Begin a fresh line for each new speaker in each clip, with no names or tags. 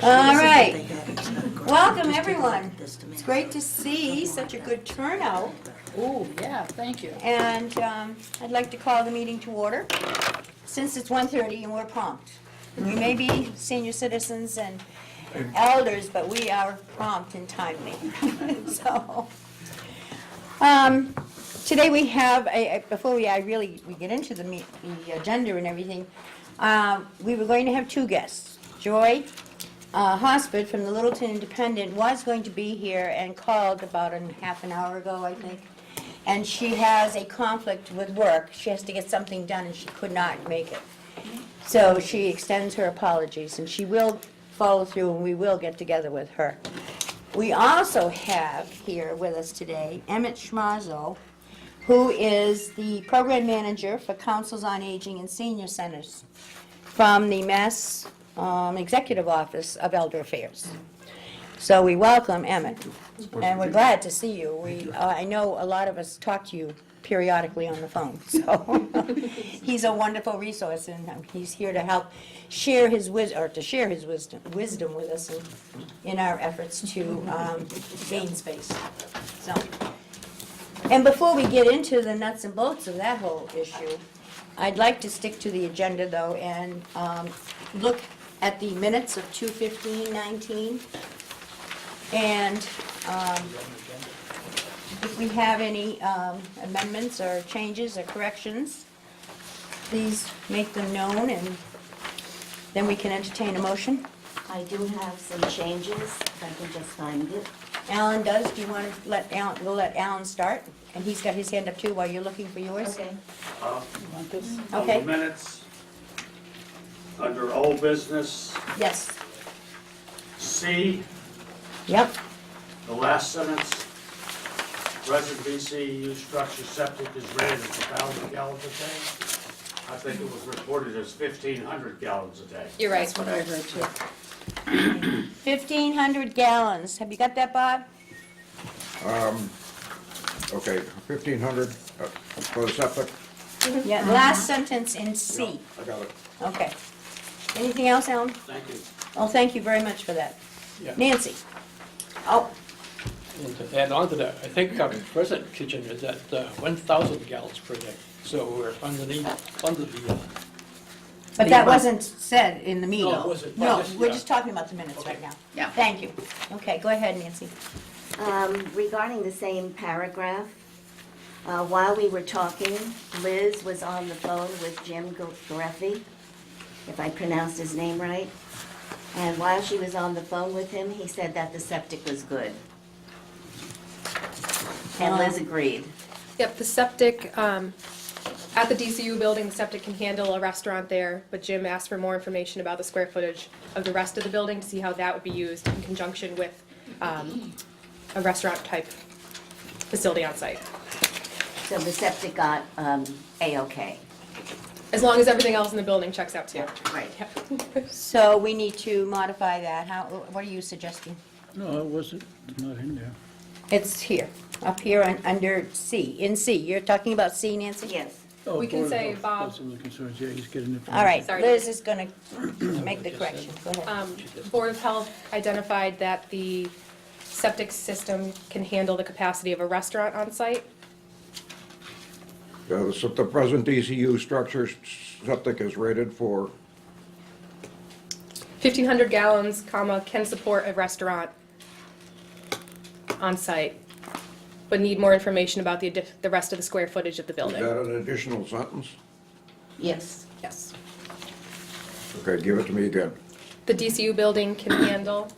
All right. Welcome, everyone. It's great to see such a good turnout.
Oh, yeah, thank you.
And I'd like to call the meeting to order, since it's 1:30 and we're prompt. We may be senior citizens and elders, but we are prompt and timely. So, today we have, before we get into the agenda and everything, we were going to have two guests. Joy Hosford from the Littleton Independent was going to be here and called about half an hour ago, I think. And she has a conflict with work. She has to get something done and she could not make it. So she extends her apologies and she will follow through and we will get together with her. We also have here with us today Emmett Schmarzo, who is the program manager for Councils on Aging and Senior Centers from the Mass Executive Office of Elder Affairs. So we welcome Emmett, and we're glad to see you. I know a lot of us talk to you periodically on the phone, so he's a wonderful resource, and he's here to help share his wisdom with us in our efforts to gain space. So, and before we get into the nuts and bolts of that whole issue, I'd like to stick to the agenda, though, and look at the minutes of 2/15/19. And if we have any amendments or changes or corrections, please make them known, and then we can entertain a motion.
I do have some changes, if I can just find it.
Alan does. Do you want to let Alan? We'll let Alan start, and he's got his hand up too while you're looking for yours.
Okay.
You want this?
On
Okay.
the minutes, under old business,
Yes.
C,
Yep.
the last sentence, resident VCU structure septic is rated as 1,000 gallons a day. I think it was reported as 1,500 gallons a day.
You're right.
That's what I heard too.
1,500 gallons. Have you got that, Bob?
Okay, 1,500 for the septic.
Yeah. Last sentence in C.
I got it.
Okay. Anything else, Alan?
Thank you.
Oh, thank you very much for that.
Yeah.
Nancy? Oh,
And to add on to that, I think our present kitchen is at 1,000 gallons per day, so we're under the,
but that wasn't said in the meeting.
No, it wasn't.
No,
Well,
we're
yeah.
just talking about the minutes right now.
Yeah.
Thank you. Okay, go ahead, Nancy.
Regarding the same paragraph, while we were talking, Liz was on the phone with Jim Gareffi, if I pronounced his name right. And while she was on the phone with him, he said that the septic was good. And Liz agreed.
Yep, the septic, at the DCU building, the septic can handle a restaurant there, but Jim asked for more information about the square footage of the rest of the building to see how that would be used in conjunction with a restaurant-type facility on site.
So the septic got A-OK.
As long as everything else in the building checks out too.
Right.
So we need to modify that. What are you suggesting?
No, it wasn't, it's not in there.
It's here, up here under C, in C. You're talking about C, Nancy?
Yes.
Oh,
We can
Board of
say,
Health,
Bob-
Civil concerns, yeah, he's getting it.
All right,
Sorry.
Liz is going to make the correction. Go ahead.
Board of Health identified that the septic system can handle the capacity of a restaurant on site.
The present DCU structure septic is rated for,
1,500 gallons, comma, can support a restaurant on site, but need more information about the rest of the square footage of the
is
building.
that an additional sentence?
Yes.
Yes.
Okay, give it to me again.
The DCU building can handle,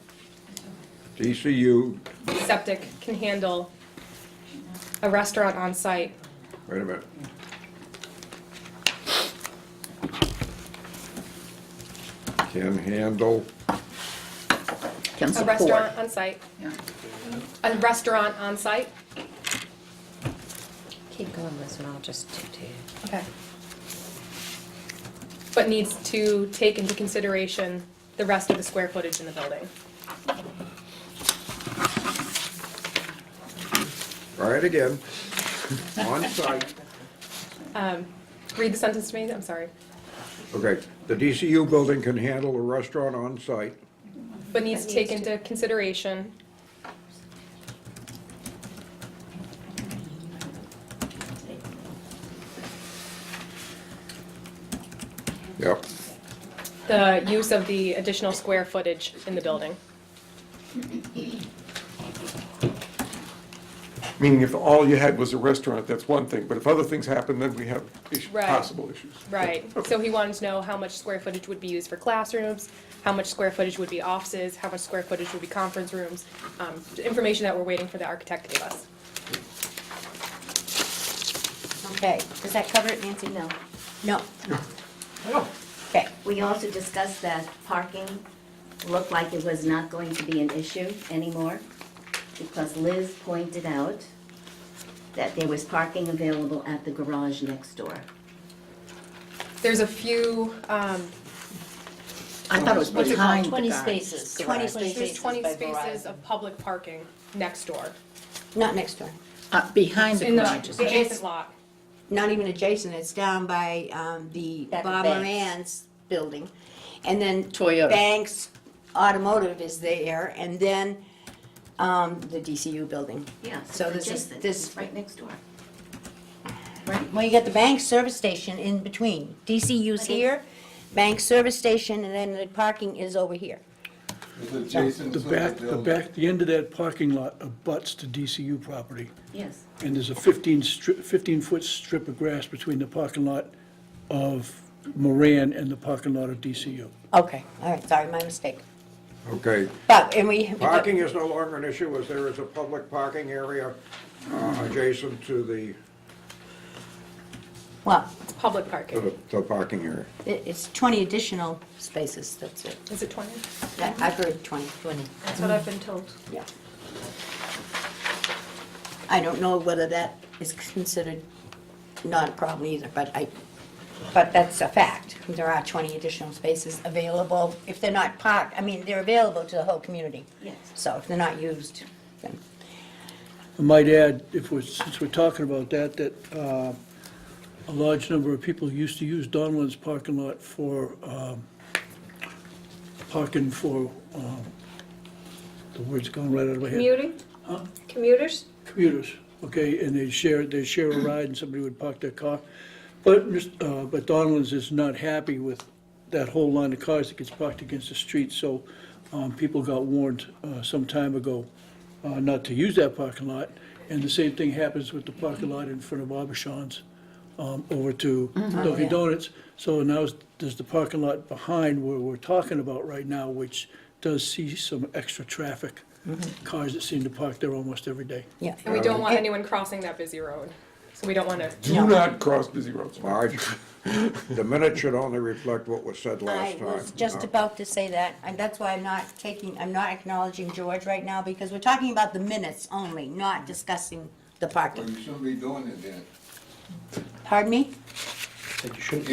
DCU,
septic can handle a restaurant on site.
wait a minute. Can handle,
Can
A
support.
restaurant on site.
Yeah.
A restaurant on site.
Keep going, Liz, and I'll just dictate it.
Okay. But needs to take into consideration the rest of the square footage in the building.
try it again, on site.
Read the sentence to me, I'm sorry.
Okay, the DCU building can handle a restaurant on site
but needs to take into consideration
Yep.
the use of the additional square footage in the building.
Meaning if all you had was a restaurant, that's one thing, but if other things happen, then we have
Right.
possible issues.
Right, so he wanted to know how much square footage would be used for classrooms, how much square footage would be offices, how much square footage would be conference rooms, information that we're waiting for the architect to give us.
Okay, does that cover it, Nancy?
No.
No? Okay,
We also discussed that parking looked like it was not going to be an issue anymore, because Liz pointed out that there was parking available at the garage next door.
There's a few,
I thought it was behind the
20
garage.
spaces, 20
garage.
spaces.
there's 20
by
spaces
Verizon.
of public parking next door.
Not next door,
Behind the
In the
garage.
adjacent lot.
not even adjacent, it's down by the
Back of
Bob
Banks.
Moran's building. And then
Toyota.
Banks Automotive is there, and then the DCU building.
Yeah,
So there's
adjacent,
this,
it's right next door.
well, you got the Banks service station in between. DCU's here, Banks service station, and then the parking is over here.
The end of that parking lot abuts to DCU property,
Yes.
and there's a 15-foot strip of grass between the parking lot of Moran and the parking lot of DCU.
Okay, all right, sorry, my mistake.
Okay.
But, and we.
Parking is no longer an issue, as there is a public parking area adjacent to the,
Well,
It's public
to
parking.
the parking area.
it's 20 additional spaces, that's it.
Is it 20?
I've heard 20.
That's what I've been told.
Yeah. I don't know whether that is considered not a problem either, but that's a fact. There are 20 additional spaces available. If they're not parked, I mean, they're available to the whole community.
Yes.
So if they're not used, then,
I might add, since we're talking about that a large number of people used to use Donovan's parking lot for parking for, the word's going right out of my head.
Commuting? Commuters?
Commuters, okay, and they'd share a ride and somebody would park their car. But Donovan's is not happy with that whole line of cars that gets parked against the street, so people got warned some time ago not to use that parking lot. And the same thing happens with the parking lot in front of Abishon's over to Dunkin' Donuts. So now there's the parking lot behind where we're talking about right now, which does see some extra traffic. Cars that seem to park there almost every day.
yeah.
And we don't want anyone crossing that busy road. So we don't want to,
Do not cross busy roads.
Marge, the minutes should only reflect what was said
I
last time.
was just about to say that, and that's why I'm not acknowledging George right now, because we're talking about the minutes only, not discussing the
Well,
parking.
you shouldn't be doing it then.
Pardon me?
That you shouldn't.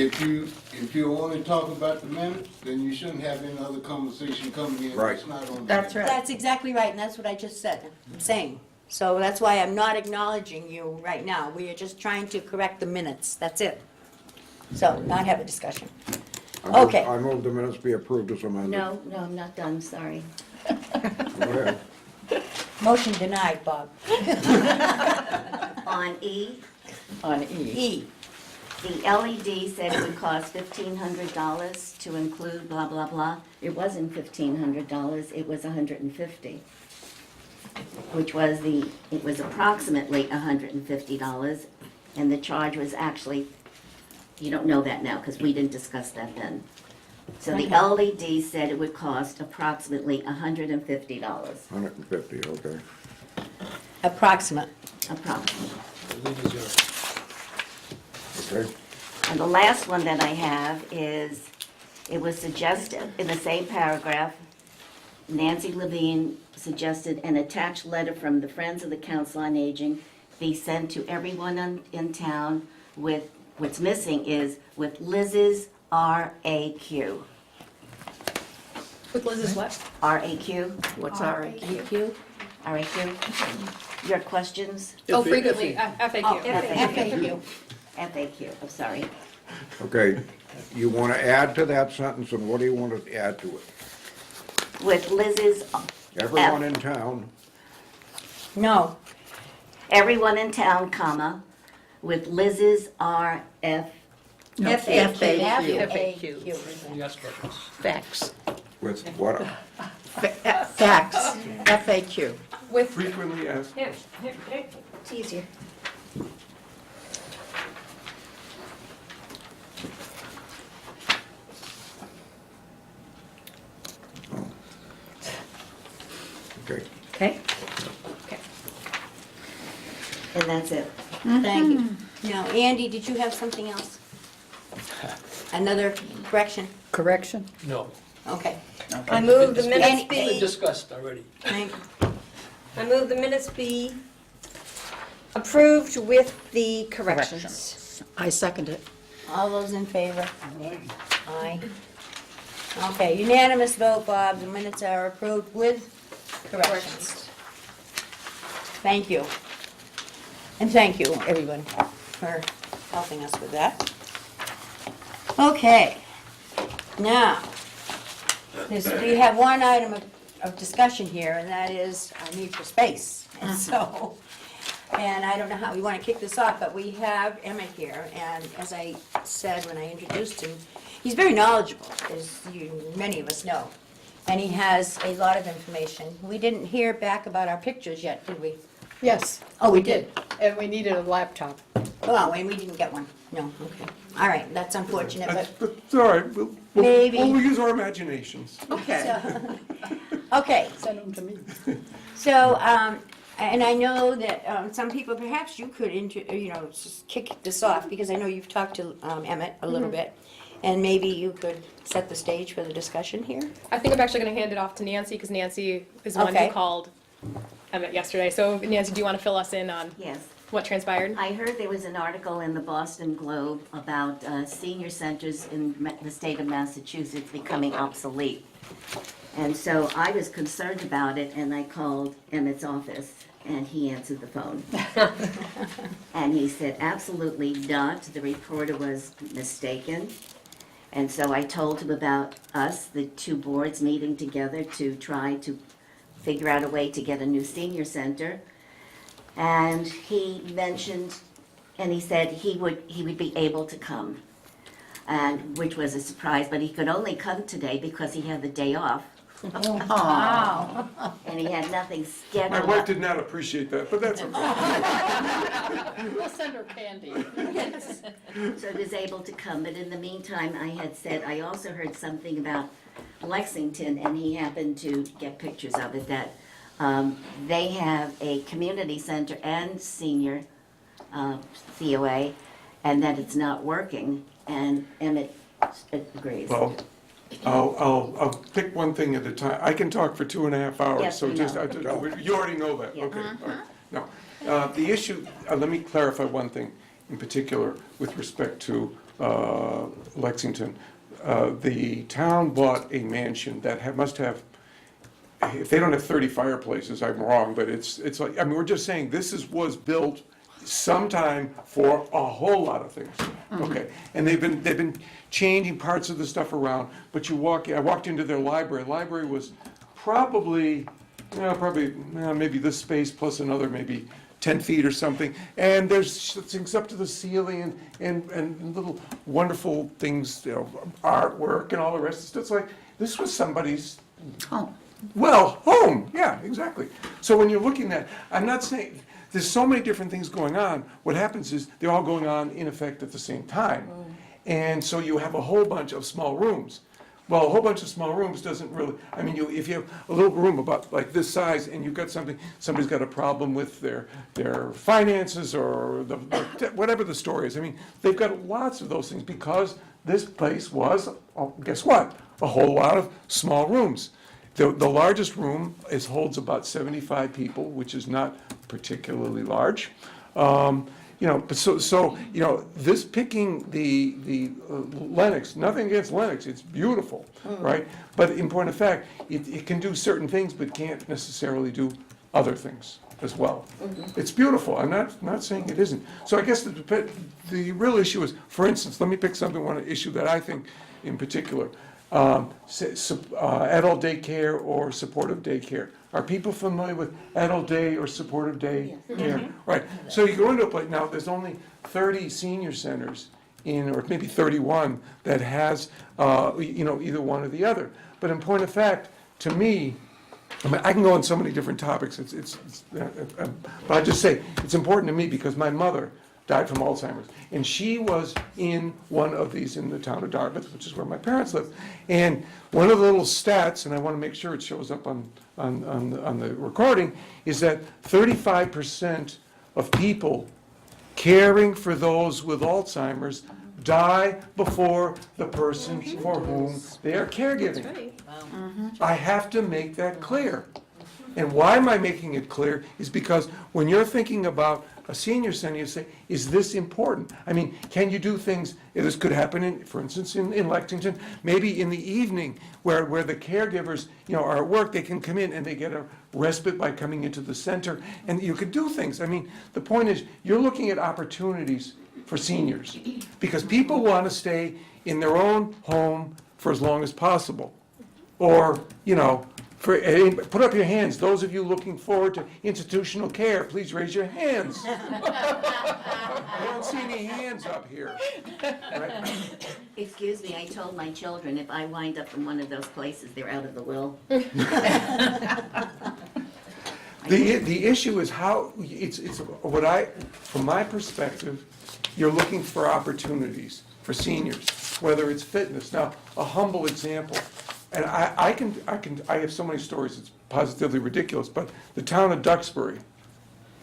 If you only talk about the minutes, then you shouldn't have any other conversation coming in
Right.
that's not on.
That's right.
That's exactly right, and that's what I just said, I'm saying. So that's why I'm not acknowledging you right now. We are just trying to correct the minutes, that's it. So, not have a discussion. Okay.
I move the minutes be approved as amended.
No, I'm not done, sorry.
Go ahead.
Motion denied, Bob.
On E,
On E.
E,
the LED said it would cost $1,500 to include blah, blah, blah. It wasn't $1,500, it was $150, which was it was approximately $150, and the charge was actually, you don't know that now, because we didn't discuss that then. So the LED said it would cost approximately $150,
150, okay.
approximate.
approximately.
Okay.
And the last one that I have is, it was suggested, in the same paragraph, Nancy Levine suggested an attached letter from the Friends of the Council on Aging be sent to everyone in town with, what's missing is with Liz's RAQ.
with Liz's what?
RAQ,
What's our?
Thank you.
RAQ. Your questions?
Oh, frequently, FAQ.
Oh, FAQ.
FAQ, I'm sorry.
Okay, you want to add to that sentence, and what do you want to add to it?
with Liz's,
Everyone in town,
No,
everyone in town, comma, with Liz's RF,
No,
FAQ.
Yes, questions.
Facts.
with what,
Facts, FAQ.
With,
Frequently asked.
It's easier.
okay.
okay,
and that's it.
thank you. Now, Andy, did you have something else? Another correction?
Correction?
No.
Okay.
I move the
It's
minutes
been
be,
discussed already.
Thank you.
I move the minutes be approved with the corrections.
I second it.
All those in favor? Aye. Okay, unanimous vote, Bob. The minutes are approved with corrections. Thank you. And thank you, everyone, for helping us with that. Okay. Now, we have one item of discussion here, and that is our need for space. And so, and I don't know how we want to kick this off, but we have Emmett here, and as I said when I introduced him, he's very knowledgeable, as many of us know, and he has a lot of information. We didn't hear back about our pictures yet, did we?
Yes.
Oh, we did.
And we needed a laptop.
Well, and we didn't get one. No, okay. All right, that's unfortunate,
That's-
but,
But it's all right, we'll
Maybe.
use our imaginations.
Okay.
okay.
Send them to me.
So, and I know that some people, perhaps you could, just kick this off, because I know you've talked to Emmett a little bit, and maybe you could set the stage for the discussion here?
I think I'm actually gonna hand it off to Nancy, because Nancy is the one
Okay.
who called Emmett yesterday. So Nancy, do you want to fill us in on
Yes.
what transpired?
I heard there was an article in the Boston Globe about senior centers in the state of Massachusetts becoming obsolete. And so I was concerned about it, and I called Emmett's office, and he answered the phone. And he said, absolutely not, the reporter was mistaken. And so I told him about us, the two boards meeting together to try to figure out a way to get a new senior center. And he mentioned, and he said he would be able to come, and, which was a surprise, but he could only come today because he had the day off,
Wow.
and he had nothing
My
scheduled.
wife did not appreciate that, but that's okay.
We'll send her candy.
So he was able to come, but in the meantime, I had said, I also heard something about Lexington, and he happened to get pictures of it, that they have a community center and senior COA, and that it's not working, and Emmett agrees.
Well, I'll pick one thing at a time. I can talk for 2.5 hours,
Yes,
so
we
just,
know.
you already know that,
Yeah.
okay. All right. No, the issue, let me clarify one thing in particular with respect to Lexington. The town bought a mansion that must have, if they don't have 30 fireplaces, I'm wrong, but it's like, I mean, we're just saying was built sometime for a whole lot of things, okay? And they've been changing parts of the stuff around, but I walked into their library. Library was probably maybe this space plus another maybe 10 feet or something, and there's things up to the ceiling and little wonderful things, artwork and all the rest. It's like, this was somebody's,
Oh,
home, yeah, exactly. So when you're looking at, I'm not saying, there's so many different things going on, what happens is they're all going on in effect at the same time. And so you have a whole bunch of small rooms. Well, a whole bunch of small rooms doesn't really, I mean, if you have a little room about like this size and you've got somebody's got a problem with their finances or whatever the story is, I mean, they've got lots of those things because this place was, guess what? A whole lot of small rooms. The largest room holds about 75 people, which is not particularly large. But this picking the Lennox, nothing against Lennox, it's beautiful, right? But in point of fact, it can do certain things, but can't necessarily do other things as well. It's beautiful, I'm not saying it isn't. So I guess the real issue is, for instance, let me pick one issue that I think in particular. adult daycare or supportive daycare. Are people familiar with adult day or supportive day care? Right, so you go into a place, now there's only 30 senior centers in, or maybe 31, that has, either one or the other. But in point of fact, to me, I mean, I can go on so many different topics, but I just say, it's important to me because my mother died from Alzheimer's, and she was in one of these in the town of Dartmouth, which is where my parents live. And one of the little stats, and I want to make sure it shows up on the recording, is that 35% of people caring for those with Alzheimer's die before the person for whom they are caregiving. I have to make that clear. And why am I making it clear is because when you're thinking about a senior center, you say, is this important? I mean, can you do things, this could happen for instance, in Lexington, maybe in the evening where the caregivers, are at work, they can come in and they get a respite by coming into the center, and you could do things. I mean, the point is, you're looking at opportunities for seniors, because people want to stay in their own home for as long as possible. Or, put up your hands. Those of you looking forward to institutional care, please raise your hands. I don't see any hands up here. Right?
Excuse me, I told my children if I wind up in one of those places, they're out of the will.
The issue is how, from my perspective, you're looking for opportunities for seniors, whether it's fitness. Now, a humble example, and I have so many stories, it's positively ridiculous, but the town of Duxbury,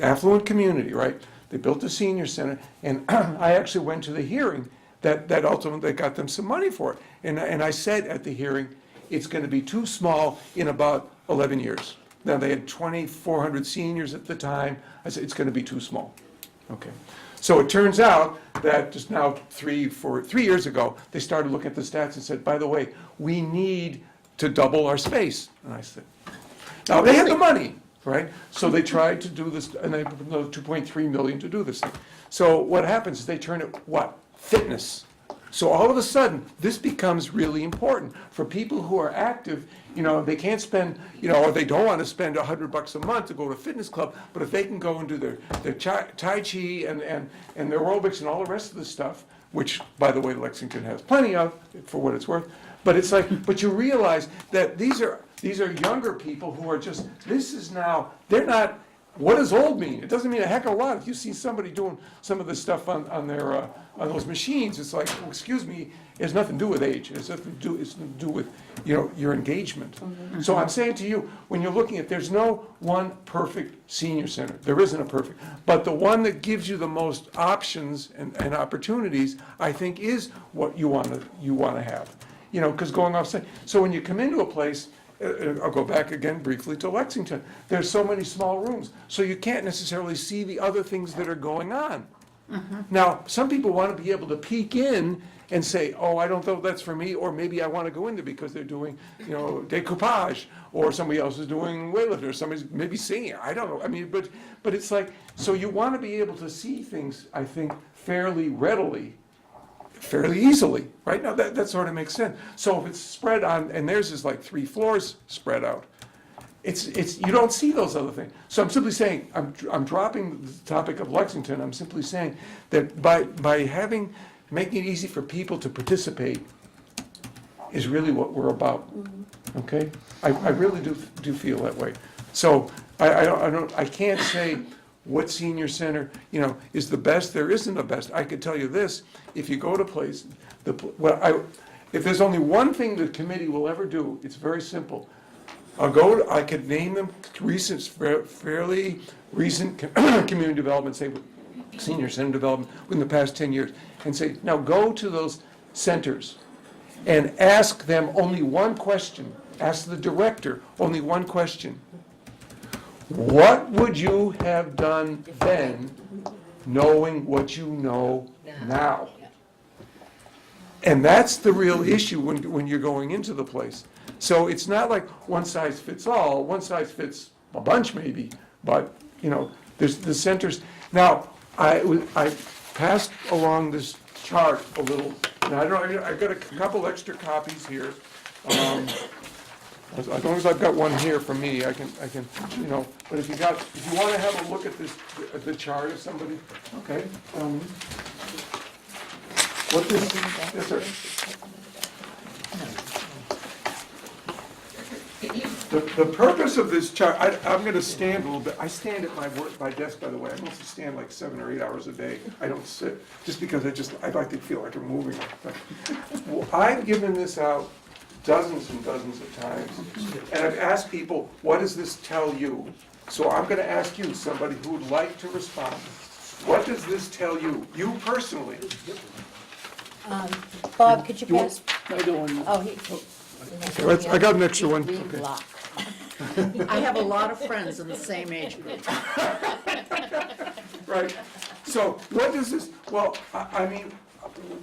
affluent community, right? They built a senior center, and I actually went to the hearing that ultimately got them some money for it. And I said at the hearing, it's going to be too small in about 11 years. Now, they had 2,400 seniors at the time. I said, it's going to be too small. Okay. So it turns out that just now, 3 years ago, they started looking at the stats and said, by the way, we need to double our space. And I said, now they had the money, right? So they tried to do this, and they put another $2.3 million to do this thing. So what happens is they turn it, what? Fitness. So all of a sudden, this becomes really important for people who are active. They can't spend, or they don't want to spend $100 a month to go to a fitness club, but if they can go and do their Tai Chi and their aerobics and all the rest of the stuff, which, by the way, Lexington has plenty of, for what it's worth, but it's like, but you realize that these are younger people who are just, they're not, what does old mean? It doesn't mean a heck of a lot. If you see somebody doing some of this stuff on those machines, it's like, well, excuse me, it has nothing to do with age. It has nothing to do with, your engagement. Mm-hmm. So I'm saying to you, when you're looking at, there's no one perfect senior center. There isn't a perfect. But the one that gives you the most options and opportunities, I think, is what you want to have. Because going off saying, so when you come into a place, I'll go back again briefly to Lexington. There's so many small rooms, so you can't necessarily see the other things that are going on. Mm-hmm. Now, some people want to be able to peek in and say, oh, I don't know if that's for me, or maybe I want to go into because they're doing, decoupage, or somebody else is doing weightlifting, or somebody's maybe singing. I don't know. I mean, but it's like, so you want to be able to see things, I think, fairly readily, fairly easily, right? Now, that sort of makes sense. So if it's spread on, and theirs is like 3 floors spread out, it's you don't see those other things. So I'm simply saying, I'm dropping the topic of Lexington. I'm simply saying that by making it easy for people to participate is really what we're about. Okay? I really do feel that way. So I can't say what senior center, is the best. There isn't a best. I could tell you this: if you go to places, if there's only one thing the committee will ever do, it's very simple. I could name them fairly recent community development, say senior center development within the past 10 years, and say, now go to those centers and ask them only one question. Ask the director only one question. What would you have done then, knowing what you know now? And that's the real issue when you're going into the place. So it's not like one size fits all. One size fits a bunch maybe, but there's the centers. Now I passed along this chart a little Now, I've got a couple extra copies here. As long as I've got one here for me, I can, but if you want to have a look at this, at the chart of somebody, okay? What this, yes, sir. The purpose of this chart, I'm going to stand a little bit. I stand at my desk, by the way. I mostly stand like 7 or 8 hours a day. I don't sit, just because I like to feel like I'm moving. Well, I've given this out dozens and dozens of times, and I've asked people, what does this tell you? So I'm going to ask you, somebody who would like to respond. What does this tell you, you personally?
Bob, could you
You want-
pass?
I got one.
Oh, he.
I got an extra one.
Green
Okay.
block.
I have a lot of friends in the same age group.
Right, so what does this, well, I mean,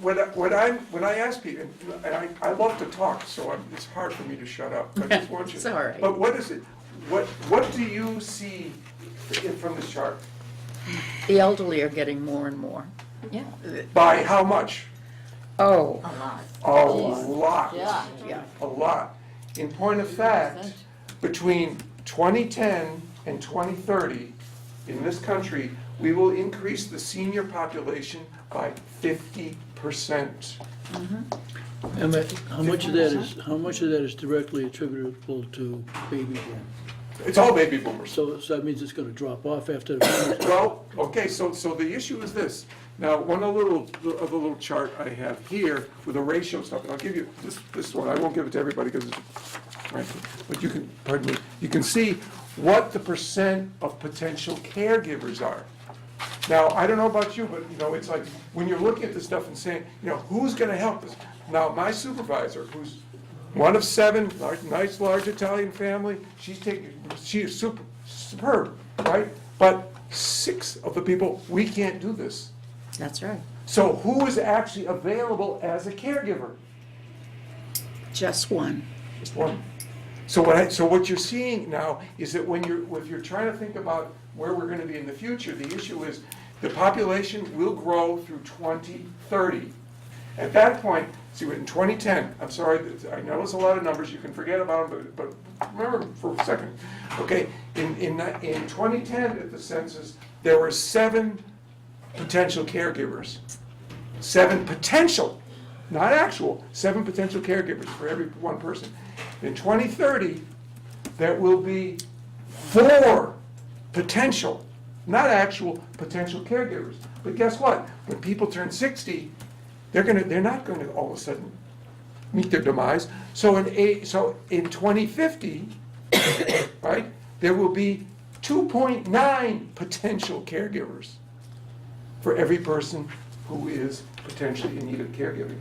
when I ask people, and I love to talk, so it's hard for me to shut up, I just want you.
It's all right.
But what is it, what do you see from this chart?
The elderly are getting more and more.
Yeah.
By how much?
Oh,
A lot.
yeah.
A lot. In point of fact, between 2010 and 2030, in this country, we will increase the senior population by 50%.
And how much of that is directly attributable to baby boom?
It's all baby boomers.
So that means it's gonna drop off after the boomers.
Well, okay, so the issue is this. Now, one of the little chart I have here with the ratio stuff, and I'll give you this one. I won't give it to everybody because it's, right, but you can, pardon me, you can see what the percent of potential caregivers are. Now, I don't know about you, but, it's like, when you're looking at this stuff and saying, who's gonna help us? Now, my supervisor, who's one of 7, nice, large Italian family, she is superb, right? But 6 of the people, we can't do this.
That's right.
So who is actually available as a caregiver?
Just one.
Just one. So what you're seeing now is that if you're trying to think about where we're gonna be in the future, the issue is the population will grow through 2030. At that point, see, in 2010, I'm sorry, I know it's a lot of numbers, you can forget about them, but remember for a second, okay? In 2010, at the census, there were 7 potential caregivers. 7 potential, not actual, 7 potential caregivers for every one person. In 2030, there will be 4 potential, not actual, potential caregivers. But guess what? When people turn 60, they're not going to all of a sudden meet their demise. So in 2050, right, there will be 2.9 potential caregivers for every person who is potentially in need of caregiving.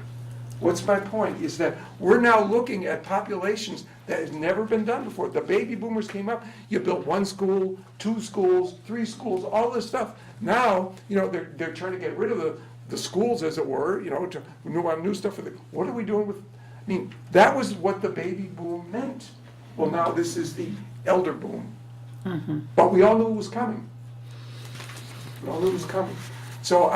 What's my point is that we're now looking at populations that has never been done before. The baby boomers came up, you built 1 school, 2 schools, 3 schools, all this stuff. Now, they're trying to get rid of the schools, as it were, to new stuff for what are we doing with, that was what the baby boom meant. Well, now this is the elder boom. But we all knew it was coming. We all knew it was coming. So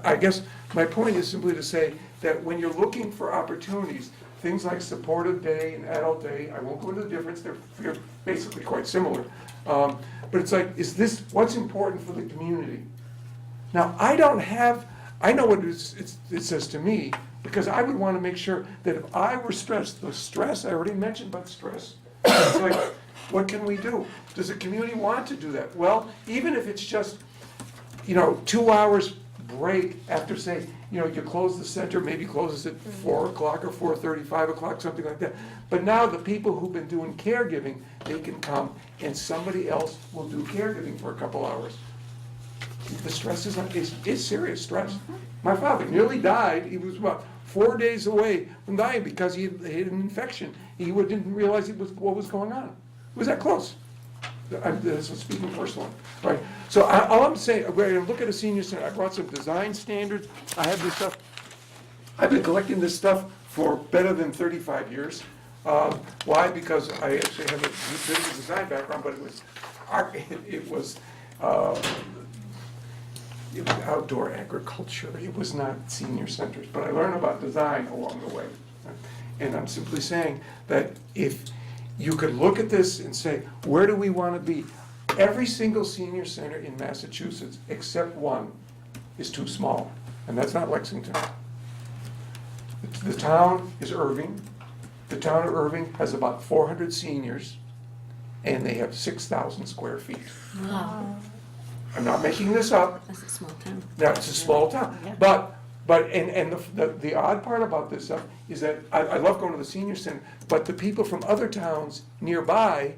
I guess my point is simply to say that when you're looking for opportunities, things like supportive day and adult day, I won't go into the difference, they're basically quite similar. But it's like, is this what's important for the community? Now, I know what it says to me, because I would want to make sure that if I were stressed, the stress, I already mentioned about stress, it's like, what can we do? Does the community want to do that? Well, even if it's just 2 hours break after, say, you close the center, maybe closes at 4 o'clock or 4:30, 5 o'clock, something like that. But now the people who've been doing caregiving, they can come and somebody else will do caregiving for a couple hours. The stress is serious stress. My father nearly died. He was about 4 days away from dying because he had an infection. He didn't realize what was going on. It was that close. This is speaking personally, right? So all I'm saying, we're going to look at a senior center. I brought some design standards. I have this stuff. I've been collecting this stuff for better than 35 years. Why? Because I actually have a bit of a design background, but it was it was outdoor agriculture, it was not senior centers, but I learned about design along the way. And I'm simply saying that if you could look at this and say, where do we want to be? Every single senior center in Massachusetts, except one, is too small, and that's not Lexington. The town is Irving. The town of Irving has about 400 seniors, and they have 6,000 square feet. I'm not making this up.
That's a small town.
Now, it's a small town, but, and the odd part about this stuff is that I love going to the senior center, but the people from other towns nearby,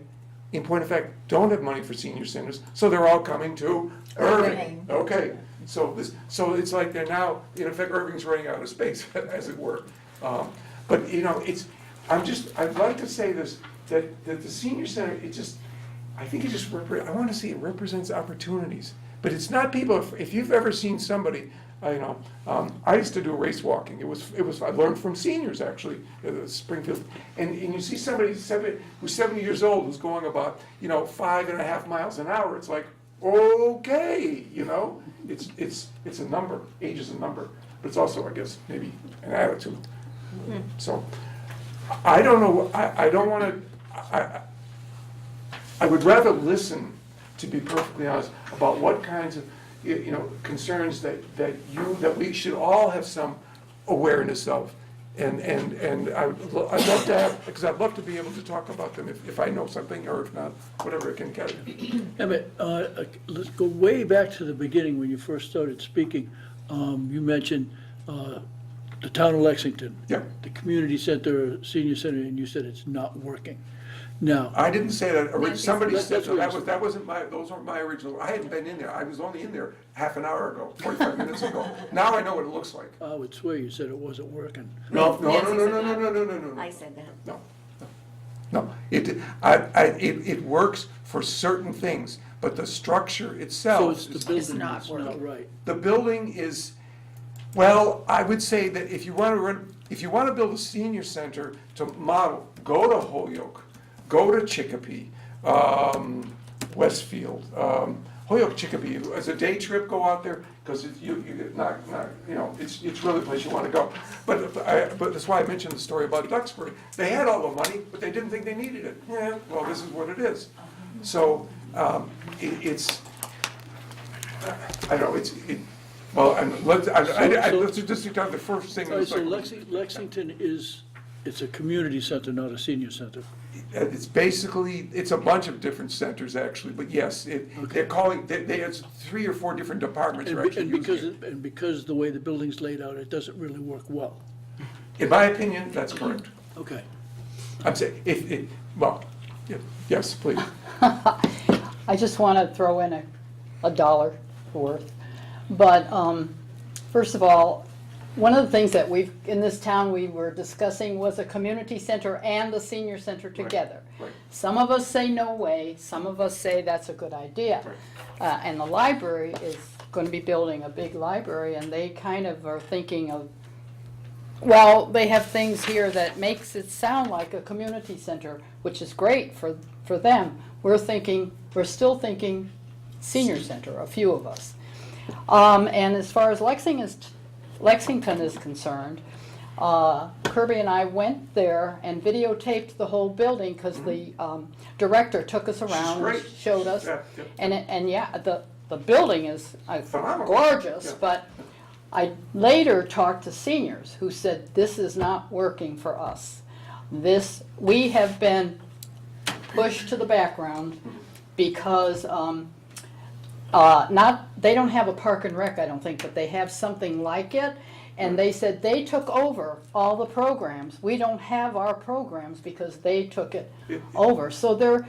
in point of fact, don't have money for senior centers, so they're all coming to Irving. Okay, so it's like they're now, in effect, Irving's running out of space, as it were. But, you know, I'd like to say this, that the senior center, I think it just, I want to see it represents opportunities. But it's not people, if you've ever seen somebody, I used to do race walking. I learned from seniors, actually, at Springfield. And you see somebody who's 70 years old who's going about, 5.5 miles an hour. It's like, okay, it's a number. Age is a number. But it's also, I guess, maybe an attitude. So, I don't know, I don't want to, I would rather listen, to be perfectly honest, about what kinds of, concerns that we should all have some awareness of. And I'd love to have, because I'd love to be able to talk about them if I know something, or if not, whatever it can carry.
Emmett, let's go way back to the beginning when you first started speaking. You mentioned the town of Lexington.
Yeah.
The community center, senior center, and you said it's not working. Now,
I didn't say that, somebody
That's
said, so
what
that wasn't those weren't my original, I hadn't been in there, I was only in there half an hour ago, 45 minutes ago. Now I know what it looks like.
I would swear you said it wasn't working.
No.
I said that.
No, it works for certain things, but the structure
So
itself,
it's the building
It's not
that's not right.
the building is, well, I would say that if you want to build a senior center to model, go to Holyoke, go to Chicopee, Westfield, Holyoke, Chicopee, as a day trip, go out there, because you get knocked, it's really a place you want to go. But that's why I mentioned the story about Duxbury. They had all the money, but they didn't think they needed it. Yeah, well, this is what it is. So, it's, I don't know, well, and let's just talk the first thing.
All right, so Lexington it's a community center, not a senior center.
It's basically, it's a bunch of different centers, actually, but yes, they're calling, they have 3 or 4 different departments are actually using it.
And because the way the building's laid out, it doesn't really work well.
In my opinion, that's correct.
Okay.
I'm saying, yes, please.
I just want to throw in a dollar worth. But first of all, one of the things that in this town we were discussing was a community center and the senior center together.
Right.
Some of us say no way, some of us say that's a good idea. And the library is going to be building a big library, and they kind of are thinking of, well, they have things here that makes it sound like a community center, which is great for them. We're still thinking senior center, a few of us. And as far as Lexington is concerned, Kirby and I went there and videotaped the whole building because the director took us around and showed us.
Yeah.
The building is
Phenomenal.
gorgeous,
Yeah.
but I later talked to seniors who said, this is not working for us. We have been pushed to the background because they don't have a park and rec, I don't think, but they have something like it. And they said they took over all the programs. We don't have our programs because they took it over. So they're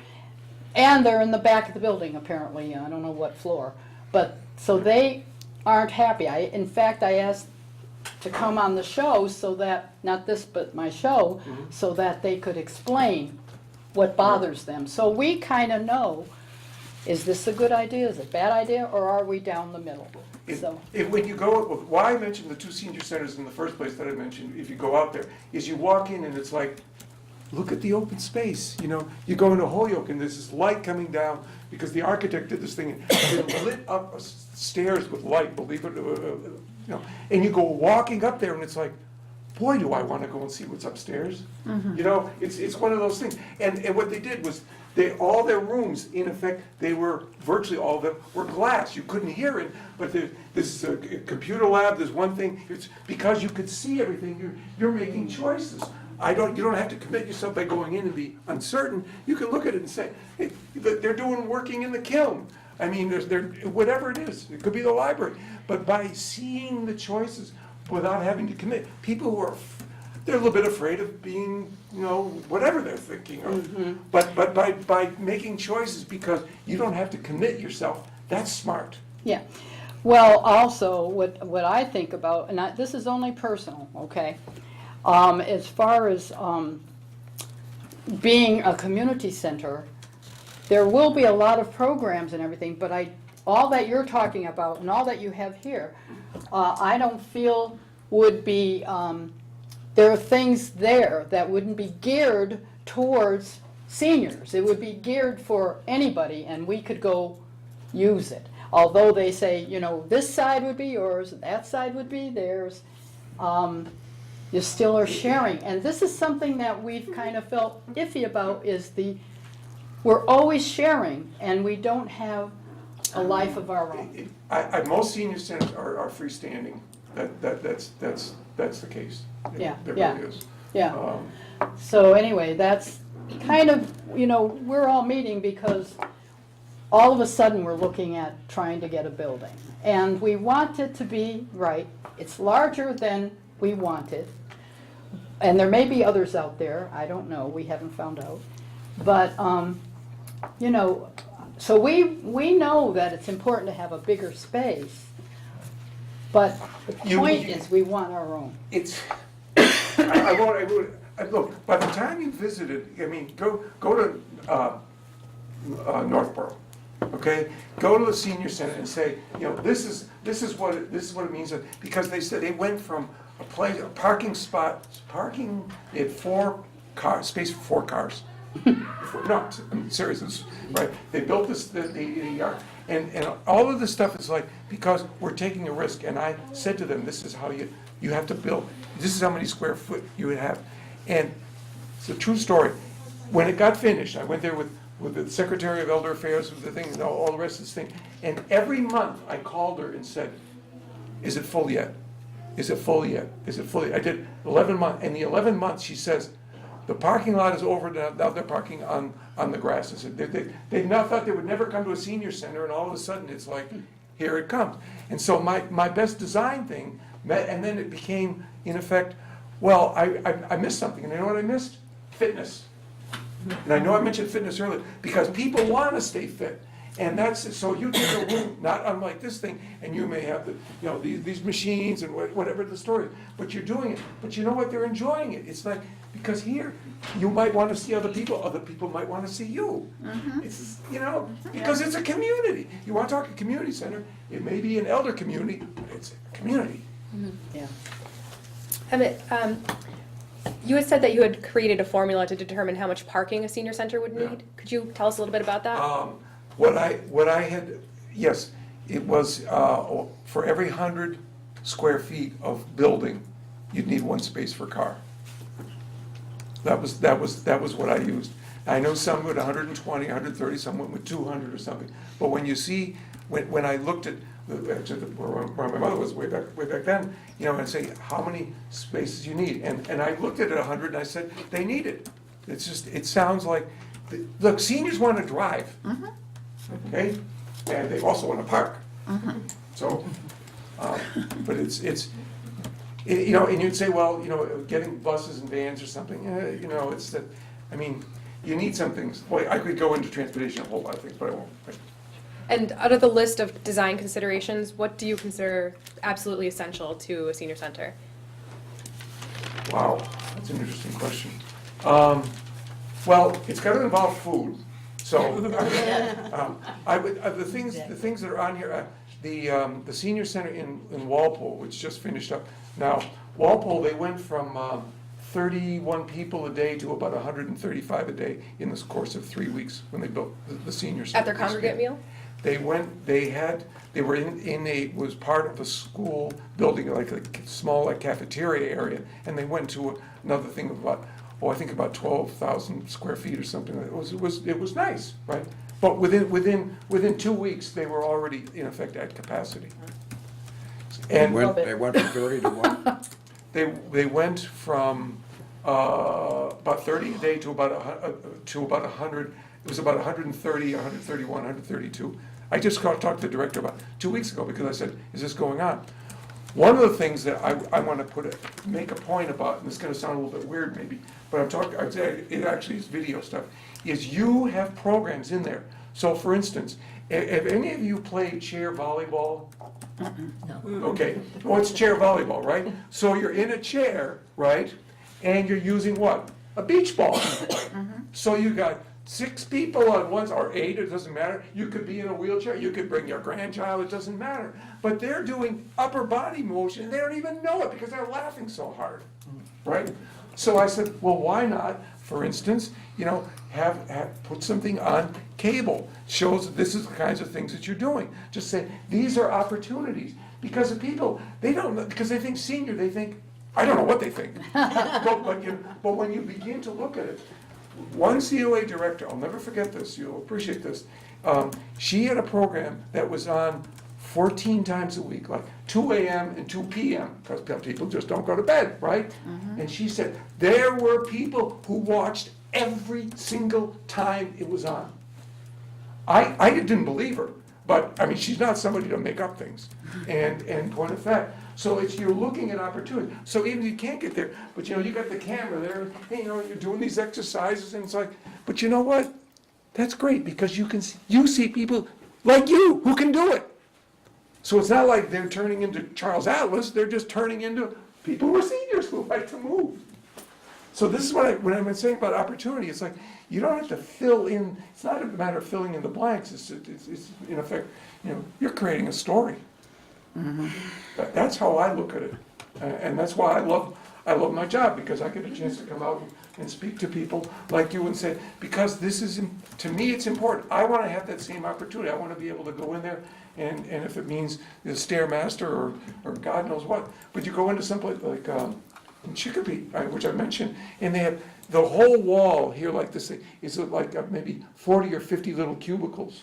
in the back of the building, apparently. I don't know what floor. But so they aren't happy. In fact, I asked to come on the show so that, not this, but my show, so that they could explain what bothers them. So we kind of know, is this a good idea, is it a bad idea, or are we down the middle?
When you go, why I mentioned the 2 senior centers in the first place that I mentioned, if you go out there, is you walk in and it's like, look at the open space, you know, you go into Holyoke and there's this light coming down, because the architect did this thing, and it lit up stairs with light, believe it, you know, and you go walking up there and it's like, boy, do I wanna go and see what's upstairs. You know, it's one of those things, and what they did was, all their rooms, in effect, they were, virtually all of them were glass, you couldn't hear it, but this is a computer lab, there's one thing, it's because you could see everything, you're making choices. You don't have to commit yourself by going in and be uncertain, you can look at it and say, hey, they're working in the kiln. I mean, whatever it is, it could be the library, but by seeing the choices without having to commit, people who are, they're a little bit afraid of being, you know, whatever they're thinking of. But by making choices, because you don't have to commit yourself, that's smart.
Yeah. Well, also, what I think about, and this is only personal, okay? As far as being a community center, there will be a lot of programs and everything, but all that you're talking about and all that you have here, I don't feel would be, there are things there that wouldn't be geared towards seniors. It would be geared for anybody, and we could go use it. Although they say, you know, this side would be yours, that side would be theirs, you still are sharing. And this is something that we've kind of felt iffy about, is we're always sharing, and we don't have a life of our own.
Most senior centers are freestanding, that's the case.
Yeah,
There
yeah.
really is.
Yeah. So anyway, that's kind of, you know, we're all meeting because all of a sudden we're looking at trying to get a building. And we want it to be right. It's larger than we wanted. And there may be others out there, I don't know, we haven't found out. But, you know, so we know that it's important to have a bigger space. But the point is, we want our own.
Look, by the time you visited, I mean, go to Northborough, okay? Go to the senior center and say, you know, this is what it means, because they said they went from a parking spot, they had space for 4 cars. No, I'm serious, right? They built the yard, and all of this stuff is like, because we're taking a risk, and I said to them, this is how you have to build, this is how many square foot you would have, and it's a true story. When it got finished, I went there with the Secretary of Elder Affairs, with the thing, and all the rest of this thing, and every month I called her and said, is it full yet? Is it full yet? Is it full yet? I did 11 months, and the 11 months, she says, the parking lot is over, now they're parking on the grass. I said, they now thought they would never come to a senior center, and all of a sudden it's like, here it comes. And so my best design thing, and then it became, in effect, well, I missed something, and you know what I missed? Fitness. And I know I mentioned fitness earlier, because people want to stay fit. And that's, so you take a room, not unlike this thing, and you may have these machines and whatever the story is, but you're doing it. But you know what, they're enjoying it. It's like, because here, you might want to see other people might want to see you. It's, you know, because it's a community. You want to talk a community center, it may be an elder community, but it's a community.
Yeah.
Emmett, you had said that you had created a formula to determine how much parking a senior center would need.
Yeah.
Could you tell us a little bit about that?
What I had, yes, it was, for every 100 square feet of building, you'd need 1 space for car. That was what I used. I know some went 120, 130, some went with 200 or something. But when you see, when I looked at, actually, where my mother was way back then, you know, and say, how many spaces you need? And I looked at it 100 and I said, they need it. It's just, it sounds like, look, seniors want to drive. Okay? And they also want to park. So, but it's, you know, and you'd say, well, you know, getting buses and vans or something, you know, it's that, I mean, you need some things. Boy, I could go into transportation, a whole lot of things, but I won't.
And out of the list of design considerations, what do you consider absolutely essential to a senior center?
Wow, that's an interesting question. Well, it's got to involve food. So, I would, the things that are on here, the senior center in Walpole, which just finished up. Now, Walpole, they went from 31 people a day to about 135 a day in the course of 3 weeks when they built the senior center.
At their congregate meal?
They were in a, was part of a school building, like a small like cafeteria area, and they went to another thing of about, I think about 12,000 square feet or something. It was nice, right? But within 2 weeks, they were already in effect at capacity. And
They went from 30 to what?
they went from about 30 a day to about 100. It was about 130, 131, 132. I just talked to the director about 2 weeks ago because I said, "Is this going on?" One of the things that I want to make a point about, and this is going to sound a little bit weird maybe, but I'd say it actually is video stuff, is you have programs in there. So for instance, have any of you played chair volleyball? No. Okay, well, it's chair volleyball, right? So you're in a chair, right? And you're using what? A beach ball. So you got 6 people on one, or 8, it doesn't matter. You could be in a wheelchair, you could bring your grandchild, it doesn't matter. But they're doing upper body motion, and they don't even know it because they're laughing so hard, right? So I said, well, why not, for instance, have put something on cable, shows that this is the kinds of things that you're doing. Just say, these are opportunities. Because the people, they don't know, because they think senior, they think, I don't know what they think. But when you begin to look at it, one COA director, I'll never forget this, you'll appreciate this, she had a program that was on 14 times a week, like 2 a.m. and 2 p.m., because people just don't go to bed, right? And she said, there were people who watched every single time it was on. I didn't believe her, but, I mean, she's not somebody to make up things, and point of fact. So you're looking at opportunity. So even if you can't get there, but you got the camera there, and you're doing these exercises, and it's like, but you know what? That's great, because you see people like you who can do it. So it's not like they're turning into Charles Atlas, they're just turning into people who are seniors who like to move. So this is when I'm saying about opportunity, it's like, you don't have to fill in, it's not a matter of filling in the blanks, it's in effect, you're creating a story. That's how I look at it, and that's why I love my job, because I get a chance to come out and speak to people like you and say, because this is, to me, it's important. I want to have that same opportunity. I want to be able to go in there, and if it means the Stairmaster or God knows what, but you go into someplace like in Chicopee, which I mentioned, and they have the whole wall here like this thing is like maybe 40 or 50 little cubicles.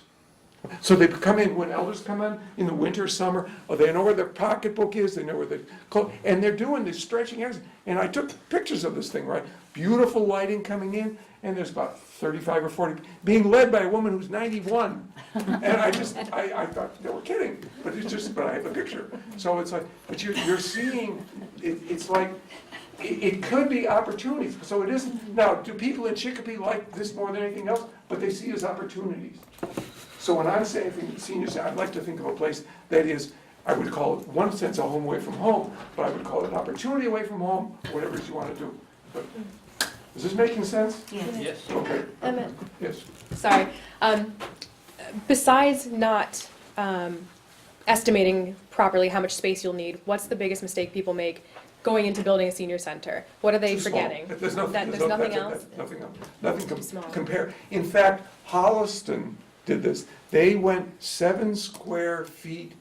So they come in, when elders come in the winter, summer, they know where their pocketbook is, they know where the clothes, and they're doing this stretching exercise. And I took pictures of this thing, right? Beautiful lighting coming in, and there's about 35 or 40, being led by a woman who's 91. And I thought they were kidding, but I have a picture. So it's like, but you're seeing, it's like, it could be opportunities. So it isn't, now, do people in Chicopee like this more than anything else? But they see it as opportunities. So when I'm saying seniors, I'd like to think of a place that is, I would call it, in one sense, a home away from home, but I would call it an opportunity away from home, whatever it is you want to do. But, is this making sense?
Yes.
Okay.
Emmett.
Yes.
Sorry. Besides not estimating properly how much space you'll need, what's the biggest mistake people make going into building a senior center? What are they
Too small.
forgetting?
There's nothing
else?
Nothing else. Nothing
Too small.
compare. In fact, Holliston did this. They went 7 square feet,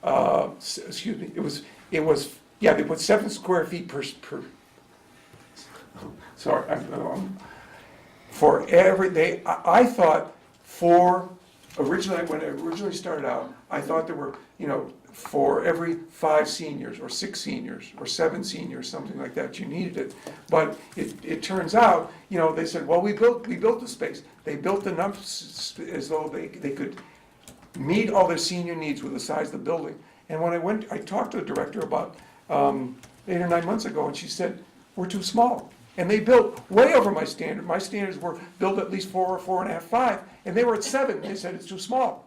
excuse me, they put 7 square feet per sorry, for every, I thought when I originally started out, I thought there were, for every 5 seniors, or 6 seniors, or 7 seniors, something like that, you needed it. But it turns out, they said, well, we built the space. They built enough as though they could meet all their senior needs with the size of the building. And when I talked to the director about 8 or 9 months ago, and she said, we're too small. And they built way over my standard. My standards were built at least 4 or 4.5, 5, and they were at 7. They said it's too small.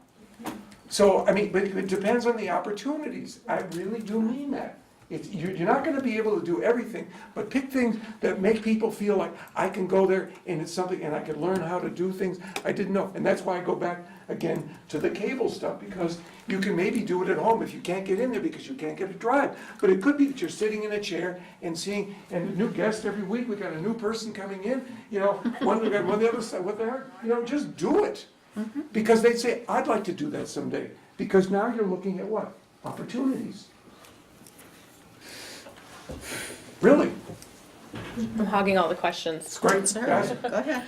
So, I mean, but it depends on the opportunities. I really do mean that. You're not gonna be able to do everything, but pick things that make people feel like, I can go there and it's something, and I can learn how to do things I didn't know. And that's why I go back again to the cable stuff, because you can maybe do it at home if you can't get in there because you can't get a drive. But it could be that you're sitting in a chair and seeing, and a new guest every week, we got a new person coming in, we got one on the other side, what the heck, just do it. Because they'd say, I'd like to do that someday, because now you're looking at what? Opportunities. Really,
I'm hogging all the questions.
it's great. Guys,
Go ahead.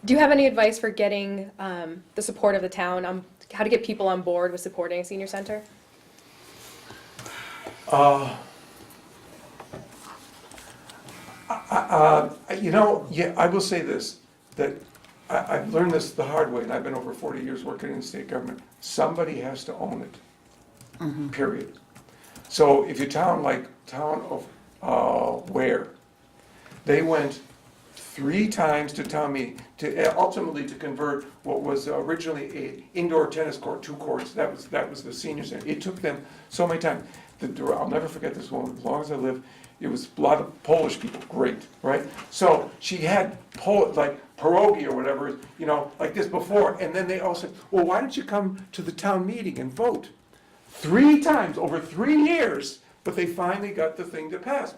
Do you have any advice for getting the support of the town on how to get people on board with supporting a senior center?
Yeah, I will say this, that I've learned this the hard way, and I've been over 40 years working in state government. Somebody has to own it, period. So if your town, like town of Ware, they went 3 times to town meeting, to ultimately to convert what was originally a indoor tennis court, 2 courts, that was the senior center. It took them so many times. I'll never forget this woman, as long as I live. It was a lot of Polish people, great, right? So she had like pierogi or whatever, like this before, and then they all said, well, why don't you come to the town meeting and vote? 3 times over 3 years, but they finally got the thing to pass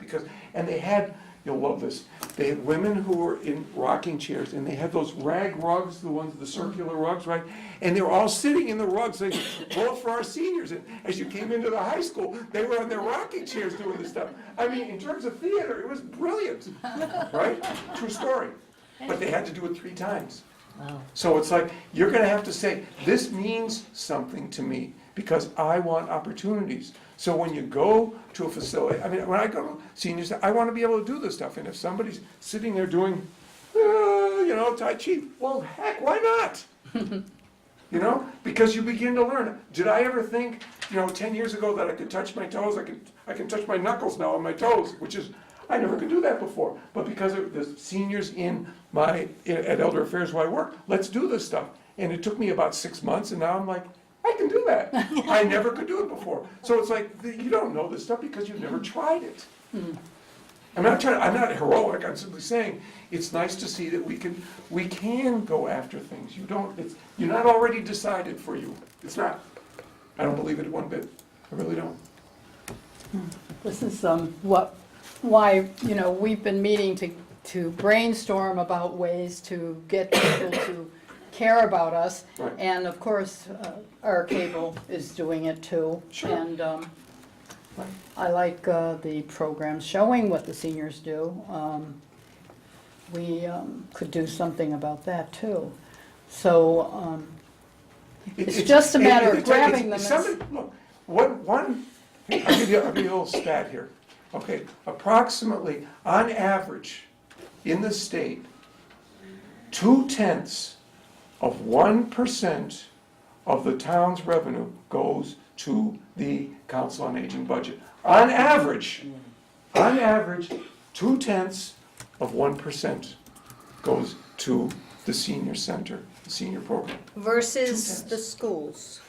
and they had, you'll love this, they had women who were in rocking chairs, and they had those rag rugs, the circular rugs, right? And they were all sitting in the rugs saying, vote for our seniors. And as you came into the high school, they were on their rocking chairs doing this stuff. I mean, in terms of theater, it was brilliant, right? True story. But they had to do it 3 times.
Wow.
So it's like, you're gonna have to say, this means something to me, because I want opportunities. So when you go to a facility, I mean, when I go to seniors, I want to be able to do this stuff. And if somebody's sitting there doing, Tai Chi, well, heck, why not? Because you begin to learn. Did I ever think, 10 years ago that I could touch my toes? I can touch my knuckles now on my toes, which is, I never could do that before. But because of the seniors at Elder Affairs where I work, let's do this stuff. And it took me about 6 months, and now I'm like, I can do that. I never could do it before. So it's like, you don't know this stuff because you've never tried it. I'm not heroic, I'm simply saying, it's nice to see that we can go after things. You're not already decided for you. It's not. I don't believe it one bit. I really don't.
This is why we've been meeting to brainstorm about ways to get people to care about us.
Right.
And of course, our cable is doing it too.
Sure.
And I like the programs showing what the seniors do. We could do something about that too. So it's just a matter of grabbing them.
Look, I'll give you a little stat here. Okay, approximately, on average, in the state, 0.2% of the town's revenue goes to the Council on Aging budget. On average, 0.2% goes to the senior center, the senior program.
Versus the schools.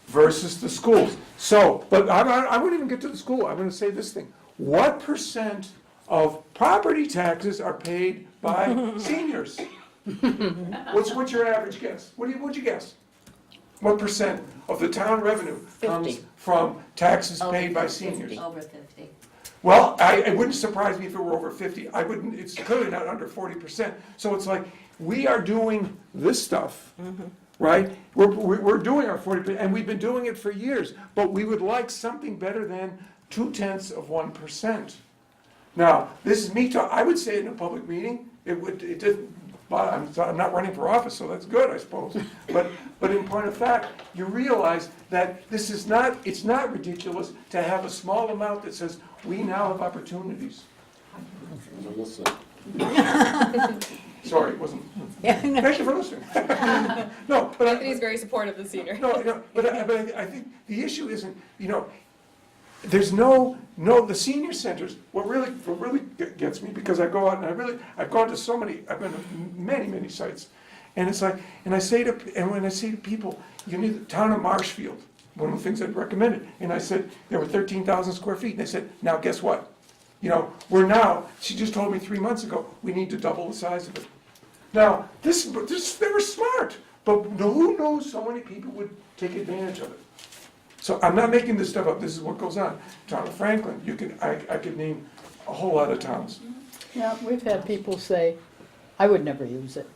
Versus the schools. So, but I wouldn't even get to the school. I'm going to say this thing. What percent of property taxes are paid by seniors? What's your average guess? What'd you guess? What percent of the town revenue comes
50.
from taxes paid by seniors?
Over 50.
Well, it wouldn't surprise me if it were over 50. It's clearly not under 40%. So it's like, we are doing this stuff, right? We're doing our 40%, and we've been doing it for years, but we would like something better than 0.2%. Now, this is me talking, I would say in a public meeting, it didn't, I'm not running for office, so that's good, I suppose. But in point of fact, you realize that it's not ridiculous to have a small amount that says, we now have opportunities. Sorry, it wasn't. Thank you for listening. No, but
Anthony's very supportive of the senior.
but I think the issue isn't, there's the senior centers, what really gets me, because I go out and I've gone to so many, I've been to many sites, and it's like, when I say to people, you need the town of Marshfield, one of the things I'd recommended. And I said, there were 13,000 square feet. And they said, now guess what? You know, she just told me 3 months ago, we need to double the size of it. Now, they were smart, but who knows so many people would take advantage of it. So I'm not making this stuff up, this is what goes on. Town of Franklin, I could name a whole lot of towns.
Yeah, we've had people say, I would never use it.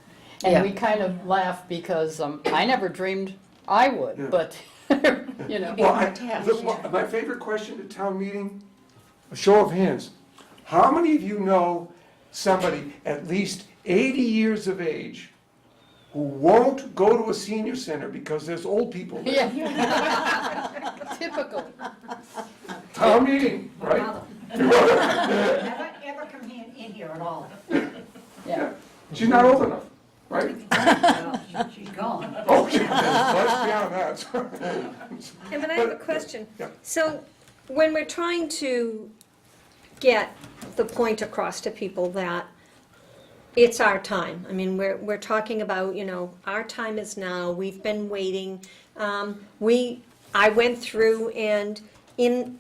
And we kind of laugh because I never dreamed I
Yeah.
would, but, you know.
Well, my favorite question at town meeting, a show of hands. How many of you know somebody at least 80 years of age who won't go to a senior center because there's old people there?
Yeah. Typical.
Town meeting, right?
Never, ever come in here at all.
Yeah.
She's not old enough, right?
She's gone.
Oh, let's beyond that.
Yeah, but I have a question.
Yeah.
So, when we're trying to get the point across to people that it's our time, I mean, we're talking about, you know, our time is now, we've been waiting. I went through and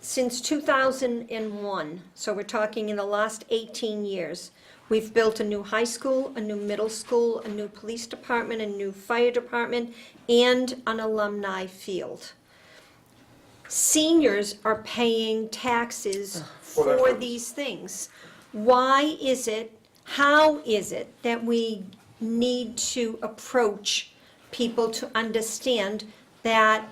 since 2001, so we're talking in the last 18 years, we've built a new high school, a new middle school, a new police department, a new fire department, and an alumni field. Seniors are paying taxes for these things. Why is it, how is it that we need to approach people to understand that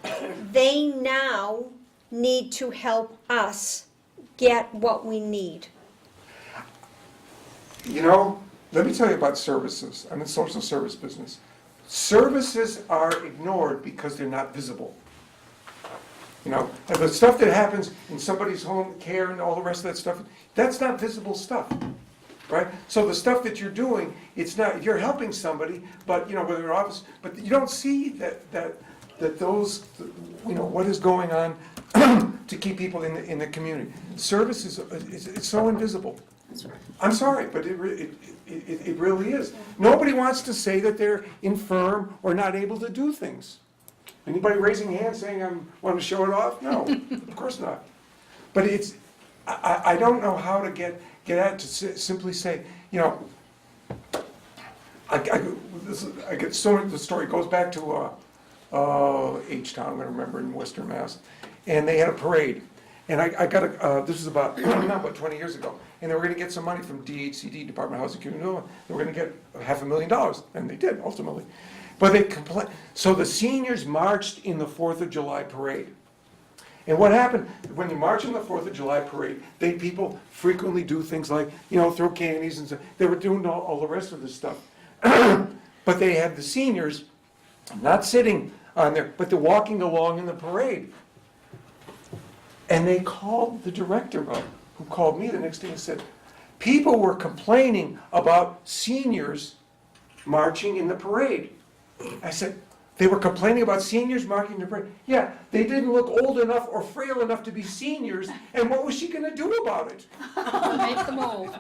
they now need to help us get what we need?
You know, let me tell you about services. I'm in the social service business. Services are ignored because they're not visible. You know, and the stuff that happens in somebody's home care and all the rest of that stuff, that's not visible stuff, right? So the stuff that you're doing, it's not, you're helping somebody, but, you know, whether in office, but you don't see that those, you know, what is going on to keep people in the community. Service it's so invisible. I'm sorry, but it really is. Nobody wants to say that they're infirm or not able to do things. Anybody raising hands saying I want to show it off? No, of course not. But I don't know how to get at to simply say, you know, I get so much. The story goes back to H-Town, I'm going to remember, in Western Mass, and they had a parade, and I got this is about not about 20 years ago, and they were going to get some money from DHCD, Department of Housing and Community. They were going to get $500,000, and they did ultimately. But they so the seniors marched in the 4th of July parade. And what happened, when you march in the 4th of July parade, people frequently do things like, you know, throw candies and stuff. They were doing all the rest of this stuff. But they had the seniors not sitting on there, but they're walking along in the parade. And they called the director up, who called me the next day and said, people were complaining about seniors marching in the parade. I said, they were complaining about seniors marching in the parade? Yeah, they didn't look old enough or frail enough to be seniors, and what was she going to do about it?
Make the move.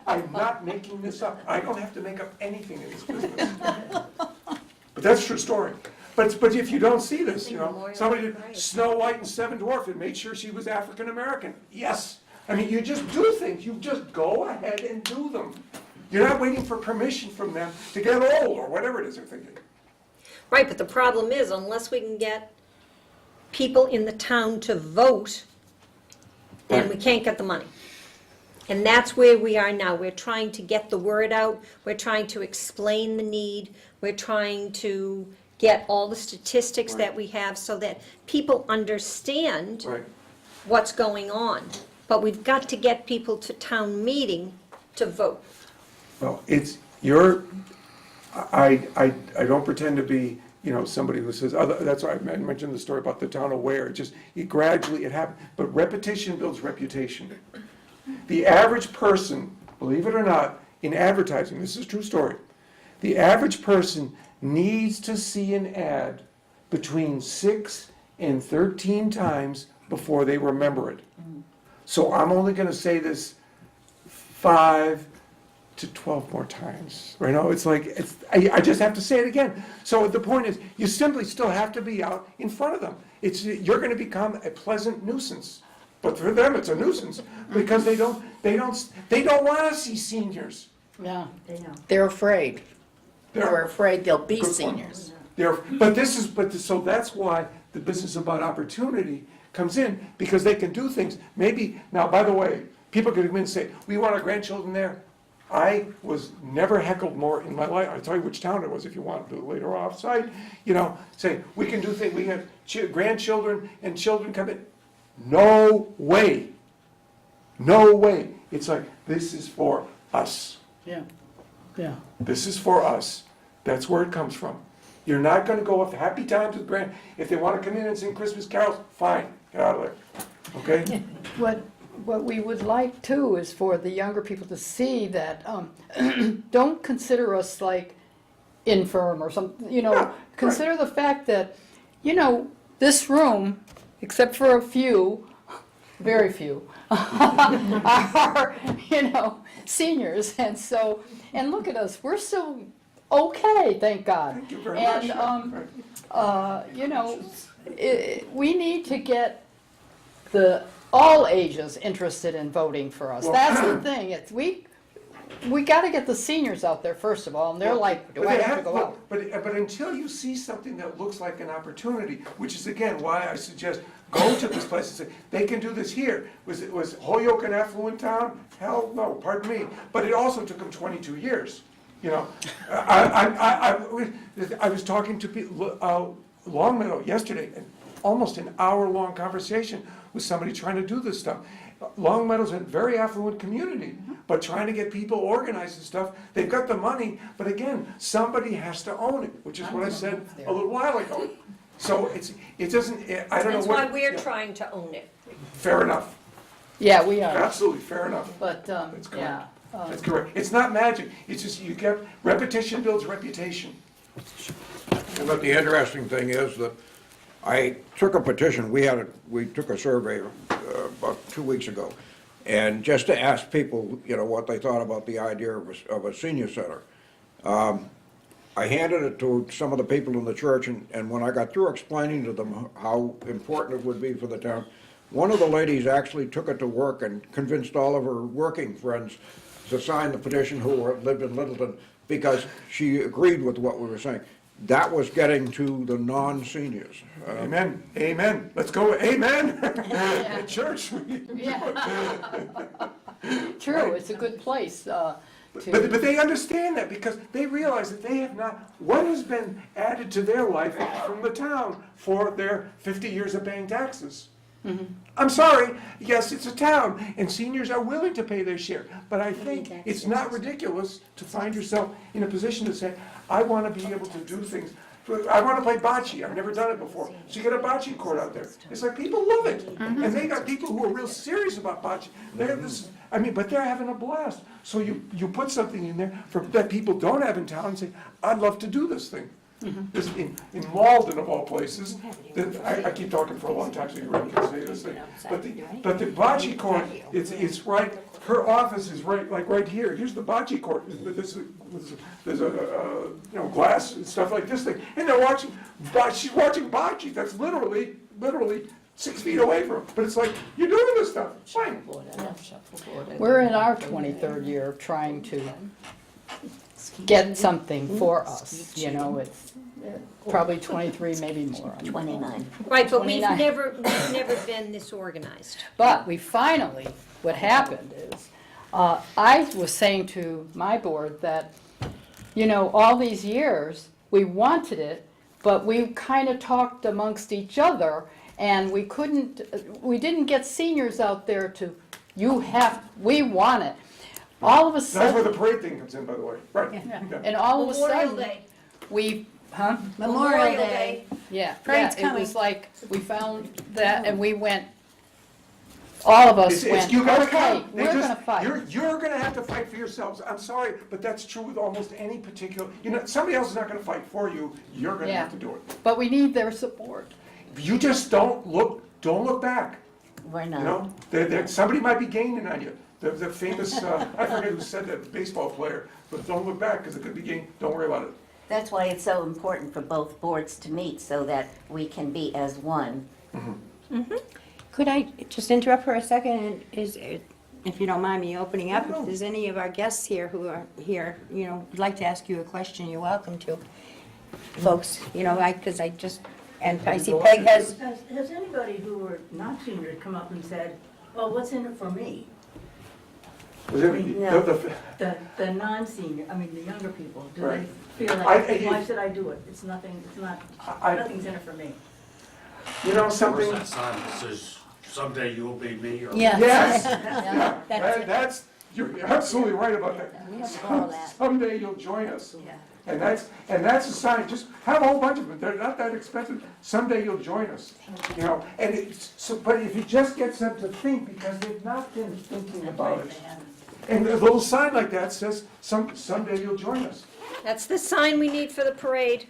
I'm not making this up. I don't have to make up anything in this business. But that's a true story. But if you don't see this, you know, somebody did Snow White and Seven Dwarfs and made sure she was African American. Yes. I mean, you just do things. You just go ahead and do them. You're not waiting for permission from them to get old or whatever it is they're thinking.
Right, but the problem is, unless we can get people in the town to vote, then we can't get the money. And that's where we are now. We're trying to get the word out. We're trying to explain the need. We're trying to get all the statistics that we have so that people understand
Right.
what's going on. But we've got to get people to town meeting to vote.
Well, I don't pretend to be, you know, somebody who says, that's why I mentioned the story about the town of Ware. Gradually it happened. But repetition builds reputation. The average person, believe it or not, in advertising, this is a true story, the average person needs to see an ad between 6 and 13 times before they remember it. So I'm only going to say this 5 to 12 more times. You know, it's like, I just have to say it again. So the point is, you simply still have to be out in front of them. You're gonna become a pleasant nuisance. But for them, it's a nuisance, because they don't wanna see seniors.
Yeah,
They know.
they're afraid.
They're
afraid they'll be
Good point.
seniors.
So that's why the business about opportunity comes in, because they can do things. Maybe, now, by the way, people could come in and say, we want our grandchildren there. I was never heckled more in my life. I'll tell you which town it was if you want to do it later off-site. You know, say, we can do things, we have grandchildren and children come in. No way. No way. It's like, this is for us.
Yeah, yeah.
This is for us. That's where it comes from. You're not gonna go with happy times with grand, if they wanna come in and sing Christmas carols, fine, get out of there, okay?
What we would like too is for the younger people to see that, don't consider us like infirm or something, you know,
Yeah,
consider the fact that, you know, this room, except for a few, very few, are, you know, seniors, and so, and look at us, we're still okay, thank God.
Thank you very much.
And, you know, we need to get all ages interested in voting for us.
Well,
That's the thing, we gotta get the seniors out there first of all, and they're like, do
But
I
they
have to go out?
But until you see something that looks like an opportunity, which is again why I suggest go to this place and say, they can do this here. Was Holyoke an affluent town? Hell no, pardon me. But it also took them 22 years, you know. I was talking to Longmeadow yesterday, and almost an hour-long conversation with somebody trying to do this stuff. Longmeadow's a very affluent community, but trying to get people organized and stuff, they've got the money, but again, somebody has to own it, which is what I said a little while ago. So it doesn't, I don't know
That's
what.
why we're
yeah,
trying to own it.
Fair enough,
Yeah, we are,
absolutely fair enough.
but,
That's
yeah.
correct. That's correct. It's not magic, it's just you get, repetition builds reputation.
But the interesting thing is that I took a petition, we took a survey about 2 weeks ago, and just to ask people, you know, what they thought about the idea of a senior center. I handed it to some of the people in the church, and when I got through explaining to them how important it would be for the town, one of the ladies actually took it to work and convinced all of her working friends to sign the petition who lived in Littleton, because she agreed with what we were saying. That was getting to the non-seniors.
Amen, amen, let's go, amen. Church.
True, it's a good place,
But they understand that, because they realize that they have not, what has been added to their life from the town for their 50 years of paying taxes? I'm sorry, yes, it's a town, and seniors are willing to pay their share, but I think it's not ridiculous to find yourself in a position to say, I want to be able to do things. I want to play bocce, I've never done it before, so you get a bocce court out there. It's like, people love it, and they got people who are real serious about bocce. But they're having a blast. So you put something in there that people don't have in town and say, I'd love to do this thing. This, in Malden of all places, I keep talking for a long time, so you really can say this thing. But the bocce court, it's right, her office is right here. Here's the bocce court. There's a glass and stuff like this thing. And they're watching, she's watching bocce. That's literally 6 feet away from her. But it's like, you're doing this stuff, fine.
we're in our 23rd year of trying to get something for us, you know, it's probably 23, maybe more.
29.
Right, but we've
29.
never been this organized.
But we finally, what happened is, I was saying to my board that, you know, all these years, we wanted it, but we kind of talked amongst each other, and we didn't get seniors out there to, we want it. All of a
That's where
sudden,
the parade thing comes in, by the way, right. Yeah.
and all of a
Memorial
sudden,
Day.
Memorial Day.
Yeah,
Parade's
it
coming.
was like, we found that, and we went, all of us went,
You gotta
okay,
come.
we're gonna fight.
You're gonna have to fight for yourselves. I'm sorry, but that's true with almost any particular, somebody else is not gonna fight for you, you're gonna
Yeah.
have to do it.
But we need their support.
You just don't look back,
We're
you
not.
know? Somebody might be gaining on you. The famous, I forget who said that, baseball player, but don't look back, because it could be game, don't worry about it.
That's why it's so important for both boards to meet, so that we can be as one.
Could I just interrupt for a second? If you don't mind me opening up, if there's any of our guests here who are here, would like to ask you a question, you're welcome to. Folks, because I just, and I see Peg has,
Has anybody who were not senior come up and said, well, what's in it for me?
No.
The non-senior, I mean, the younger people, do they
Right.
feel
I-
like, why should I do it? It's nothing, nothing's in it for me.
You know
Where's
something?
that sign that says, someday you'll be me, or?
yes.
Yes,
Yeah, that's it.
that's, you're absolutely right about that.
We have to follow that.
Someday you'll join us.
Yeah.
And that's a sign, just have a whole bunch of them, they're not that expensive, someday you'll join us, and it's, so, but if you just get them to think, because they've not been thinking about it. And a little sign like that says, someday you'll join us.
That's the sign we need for the parade.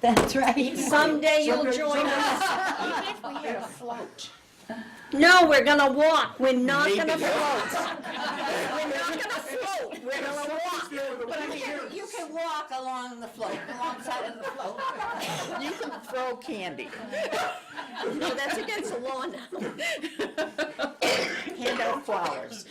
That's right.
Someday you'll
Someday-
join us.
Even if we had a float.
No, we're gonna walk, we're not gonna float. We're not gonna float, we're gonna walk.
But I mean, you can walk along the float, alongside of the float.
You can throw candy.
No, that's against the law now.
Hand out flowers.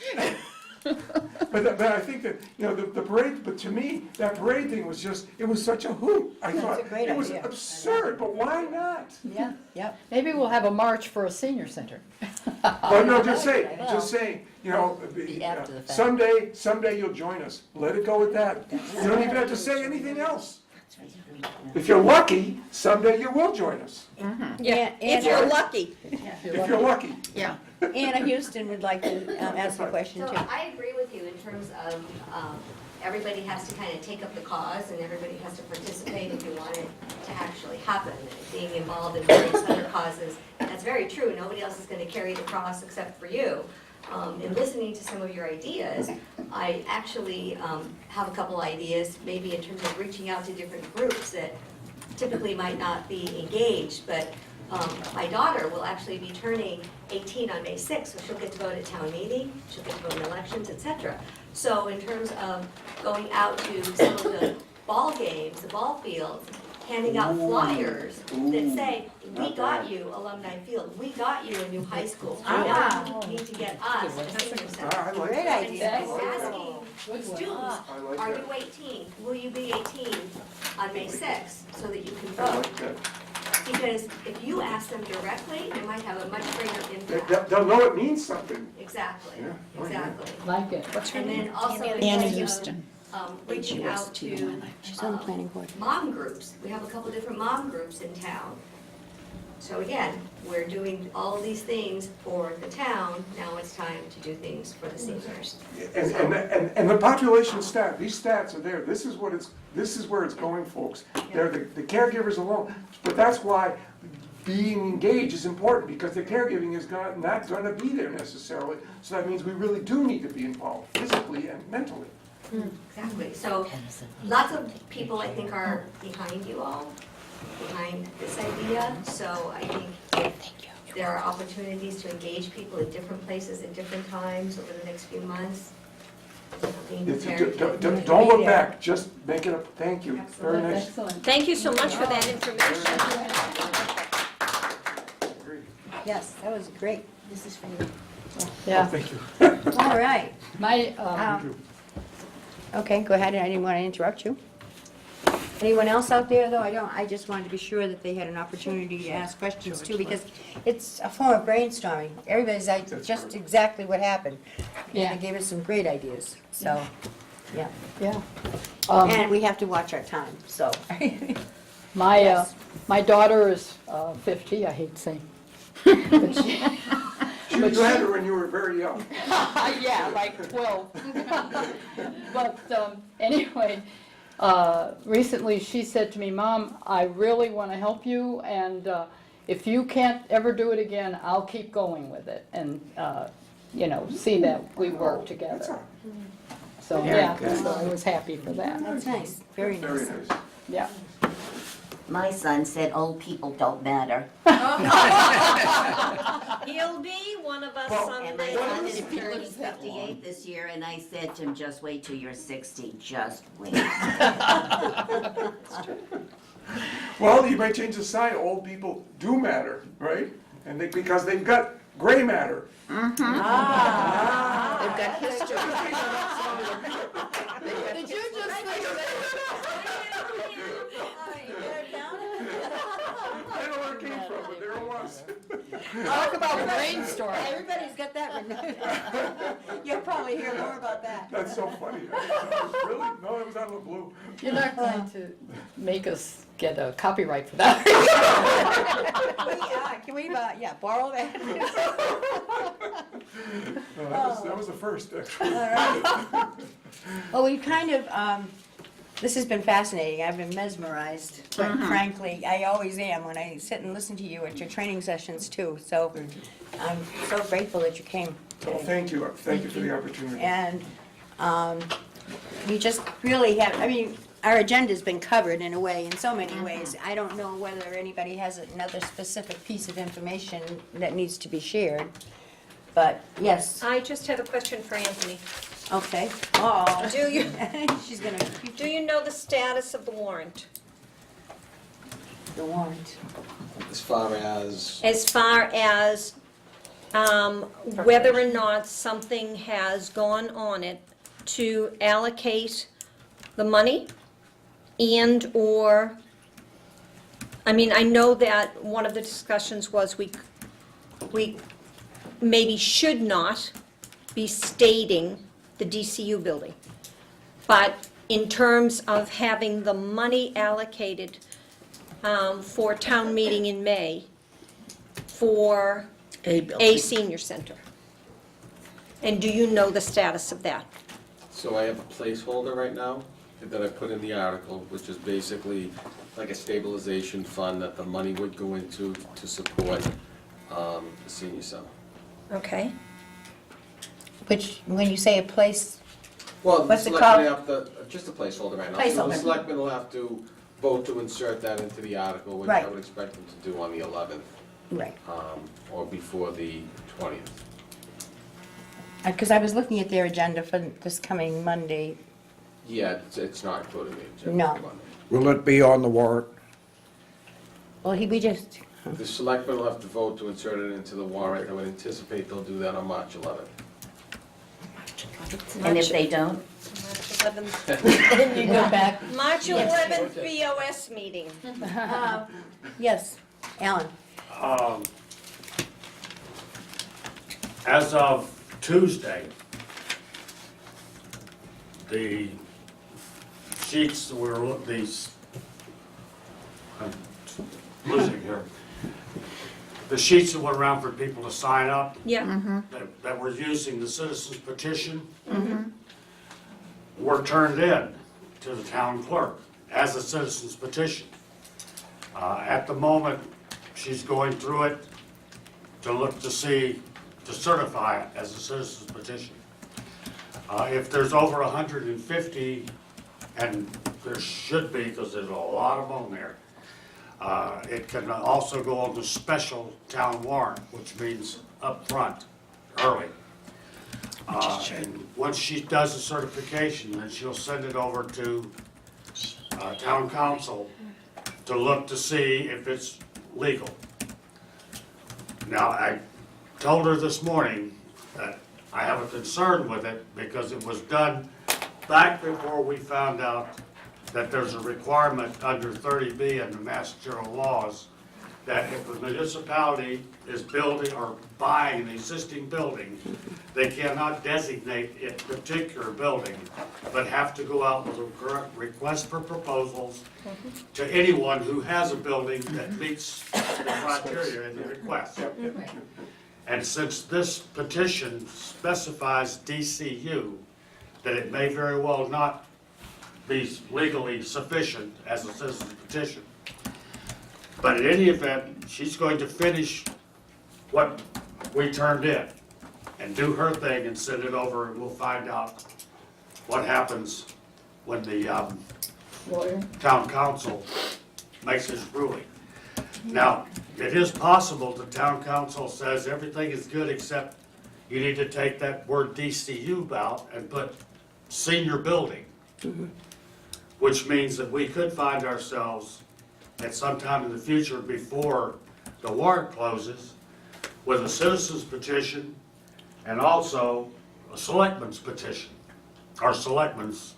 But I think that, the parade, but to me, that parade thing was just, it was such a hoot. I thought,
a great
it was
idea.
absurd, but why not?
Yeah, yep.
Maybe we'll have a march for a senior center.
Well, no, just saying,
after the fact.
someday you'll join us. Let it go with that. You don't even have to say anything else. If you're lucky, someday you will join us.
Yeah,
If you're lucky.
If you're lucky.
Yeah.
Anna Houston would like to ask a question
So
too.
I agree with you in terms of, everybody has to kind of take up the cause and everybody has to participate if you want it to actually happen. And being involved in various other causes, that's very true. Nobody else is going to carry the cross except for you. In listening to some of your ideas, I actually have a couple ideas, maybe in terms of reaching out to different groups that typically might not be engaged, but my daughter will actually be turning 18 on May 6th, so she'll get to vote at town meeting, she'll get to vote in elections, etc. So in terms of going out to some of the ball games, the ball fields, handing out flyers that say, we got you Alumni Field, we got you a new high school. Now you need to get us a senior center.
I like
Great
that.
idea.
And asking students,
I like
are
that.
you 18? Will you be 18 on May 6th so that you can
I
vote?
like that.
Because if you ask them directly, they might have a much greater impact.
They'll know it means something.
Exactly,
Yeah. Oh, yeah.
exactly.
Like it.
And then also in
Anna
terms
Houston.
of reaching out to
She's on the planning board.
mom groups. We have a couple different mom groups in town. So again, we're doing all of these things for the town, now it's time to do things for the seniors.
And the population stat, these stats are there, this is where it's going, folks. They're the caregivers alone, but that's why being engaged is important, because the caregiving is not gonna be there necessarily. So that means we really do need to be involved, physically and mentally.
Exactly, so lots of people I think are behind you all, behind this idea, so I think there are opportunities to engage people at different places at different times over the next few months. Being prepared to-
Don't look back, just make it up, thank you, very nice.
Excellent.
Thank you so much for that information.
Yes, that was great.
This is for you.
Yeah.
Thank you.
All right.
My,
Okay, go ahead, I didn't want to interrupt you. Anyone else out there, though? I just wanted to be sure that they had an opportunity to ask questions too, because it's a form of brainstorming. Everybody's like, just exactly what happened.
Yeah.
They gave us some great ideas, so, yeah.
yeah.
And we have to watch our time, so.
My daughter is 50, I hate saying. But she-
You had her when you were very young.
Yeah, like 12. But anyway, recently she said to me, Mom, I really want to help you, and if you can't ever do it again, I'll keep going with it, and, see that we work together. So, yeah, so I was happy for that,
That's nice, very
Very
nice.
nice.
yeah.
My son said old people don't matter.
He'll be one of us
And my
someday.
son is turning 58 this year, and I said to him, just wait till you're 60, just wait.
Well, you might change the sign, old people do matter, right? And because they've got gray matter.
They've got history. Did you just think of
I don't know where it came from, but there it was.
Talk about brainstorm.
Everybody's got that one. You'll probably hear more about that.
That's so funny. Really? No, it was out of the blue.
You're not going to make us get a copyright for that.
Can we, yeah, borrow that?
No, that was the first, actually.
Well, we kind of, this has been fascinating. I've been mesmerized, quite frankly. I always am when I sit and listen to you at your training sessions too. So
Thank you.
I'm so grateful that you came
Well,
today.
thank you. Thank you for the opportunity.
And we just really have, I mean, our agenda's been covered in a way, in so many ways. I don't know whether anybody has another specific piece of information that needs to be shared. But yes,
I just have a question for Anthony.
okay. Oh,
Do you,
she's gonna,
do you know the status of the warrant?
the warrant.
As far as,
As far as whether or not something has gone on it to allocate the money and/or, I mean, I know that one of the discussions was we maybe should not be stating the DCU building. But in terms of having the money allocated for town meeting in May for a senior center. And do you know the status of that?
so I have a placeholder right now that I put in the article, which is basically like a stabilization fund that the money would go into to support the senior center.
Okay.
Which, when you say a place,
Well, the
What's it
selectmen
called?
have to, just a placeholder right now. So
Placeholder.
the selectmen will have to vote to insert that into the article, which I
Right.
would expect them to do on the 11th,
right,
or before the 20th.
because I was looking at their agenda for this coming Monday.
Yeah, it's not included in the agenda.
No.
for Monday.
Will it be on the warrant?
Well, we just,
The selectmen will have to vote to insert it into the warrant. I would anticipate they'll do that on March 11th.
And if they don't,
March 11th,
then you go back.
March 11th BOS meeting.
Yes, Alan.
As of Tuesday, the sheets were, these, I'm losing here. The sheets that went around for people to sign up,
Yeah.
that were using the citizens petition, were turned in to the town clerk as a citizens petition. At the moment, she's going through it to look to see, to certify it as a citizens petition. If there's over 150, and there should be, because there's a lot of them on there, it can also go on the special town warrant, which means upfront, early. And once she does the certification, then she'll send it over to town council to look to see if it's legal. Now, I told her this morning that I have a concern with it because it was done back before we found out that there's a requirement under 30B in the Mass General laws that if a municipality is building or buying an existing building, they cannot designate a particular building, but have to go out with a request for proposals to anyone who has a building that meets the criteria in the request. And since this petition specifies DCU, that it may very well not be legally sufficient as a citizen's petition. But in any event, she's going to finish what we turned in and do her thing and send it over, and we'll find out what happens when the
Lawyer?
town council makes his ruling. Now, it is possible the town council says everything is good except you need to take that word DCU out and put senior building. Which means that we could find ourselves at some time in the future before the warrant closes with a citizen's petition and also a selectman's petition, or selectman's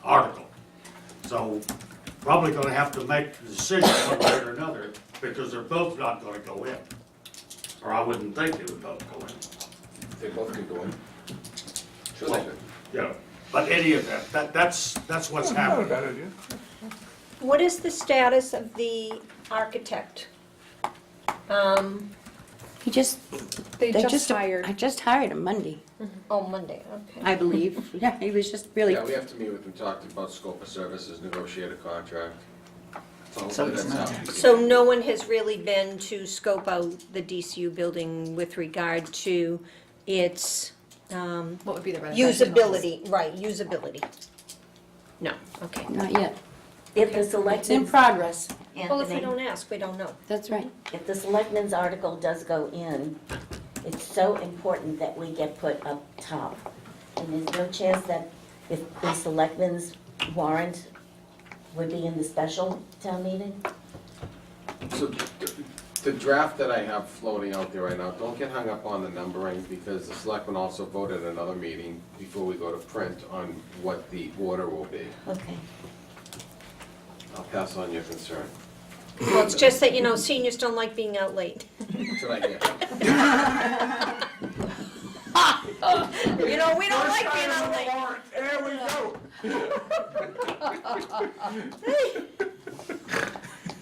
article. So probably gonna have to make a decision one way or another, because they're both not gonna go in. Or I wouldn't think they would both go in.
They both can go in. Sure they could.
Yeah, but any of that's what's
Not a
happening.
bad idea.
What is the status of the architect?
He just,
They
they
just
just,
hired.
I just hired him Monday,
Oh, Monday, okay.
I believe. Yeah, he was just really,
Yeah, we have to meet with them, talk about scope of services, negotiate a contract. So
So
hopefully
it's
that's
not-
how.
So no one has really been to scope out the DCU building with regard to its
What would be the residential?
usability, right, usability? No, okay.
not yet.
If the
It's in
selectmen's,
progress.
Well, if we
Anthony,
don't ask, we don't know.
That's right.
if the selectmen's article does go in, it's so important that we get put up top. And there's no chance that if the selectmen's warrant would be in the special town meeting?
So the draft that I have floating out there right now, don't get hung up on the numbering, because the selectmen also voted at another meeting before we go to print on what the order will be.
Okay.
I'll pass on your concern.
Well, it's just that, you know, seniors don't like being out late.
That's what I hear.
You know, we don't like being out late.
There we go.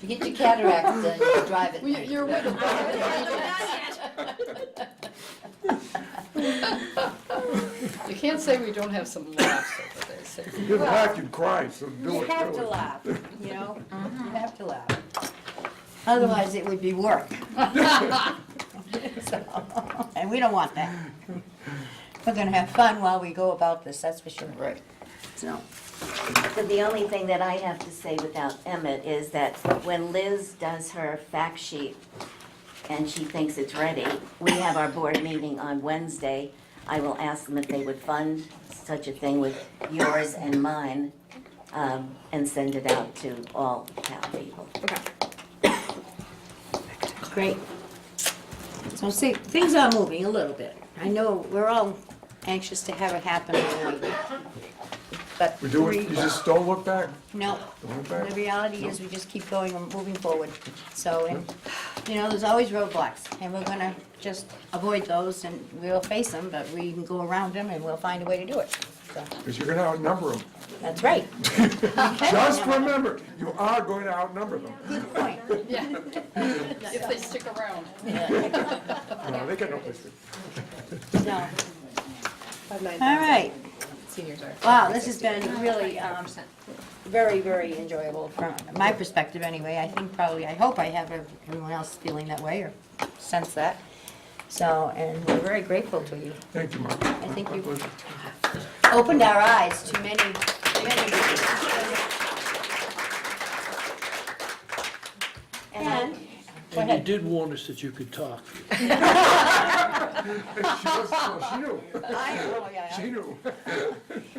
You get your cataract, then you drive it.
You're with us. You can't say we don't have some laughs over there, so.
You're black and cry, so do
You
it.
have
do
to
it.
laugh, you know? You have to laugh. Otherwise, it would be work. So, and we don't want that. We're gonna have fun while we go about this, that's for sure. Right. So,
But the only thing that I have to say without Emmett is that when Liz does her fact sheet and she thinks it's ready, we have our board meeting on Wednesday. I will ask them if they would fund such a thing with yours and mine, and send it out to all town people.
Okay.
great. So see, things are moving a little bit. I know we're all anxious to have it happen, but
We do it, you just don't look back.
no.
Don't look back.
The reality is we just keep going and moving forward. So, and, you know, there's always roadblocks, and we're gonna just avoid those, and we'll face them, but we can go around them, and we'll find a way to do it. So,
Because you're gonna outnumber them.
that's right.
Just remember, you are going to outnumber them.
Good point.
Yeah. If they stick around.
No, they got no place to.
So, all
5,900.
right.
Seniors are.
Wow, this has been really, very, very enjoyable from my perspective anyway. I think probably, I hope I have everyone else feeling that way or sense that. So, and we're very grateful to you.
Thank you, Mark.
I think you opened our eyes to many, many. And, go
And you
ahead.
did warn us that you could talk.
She knew. She knew.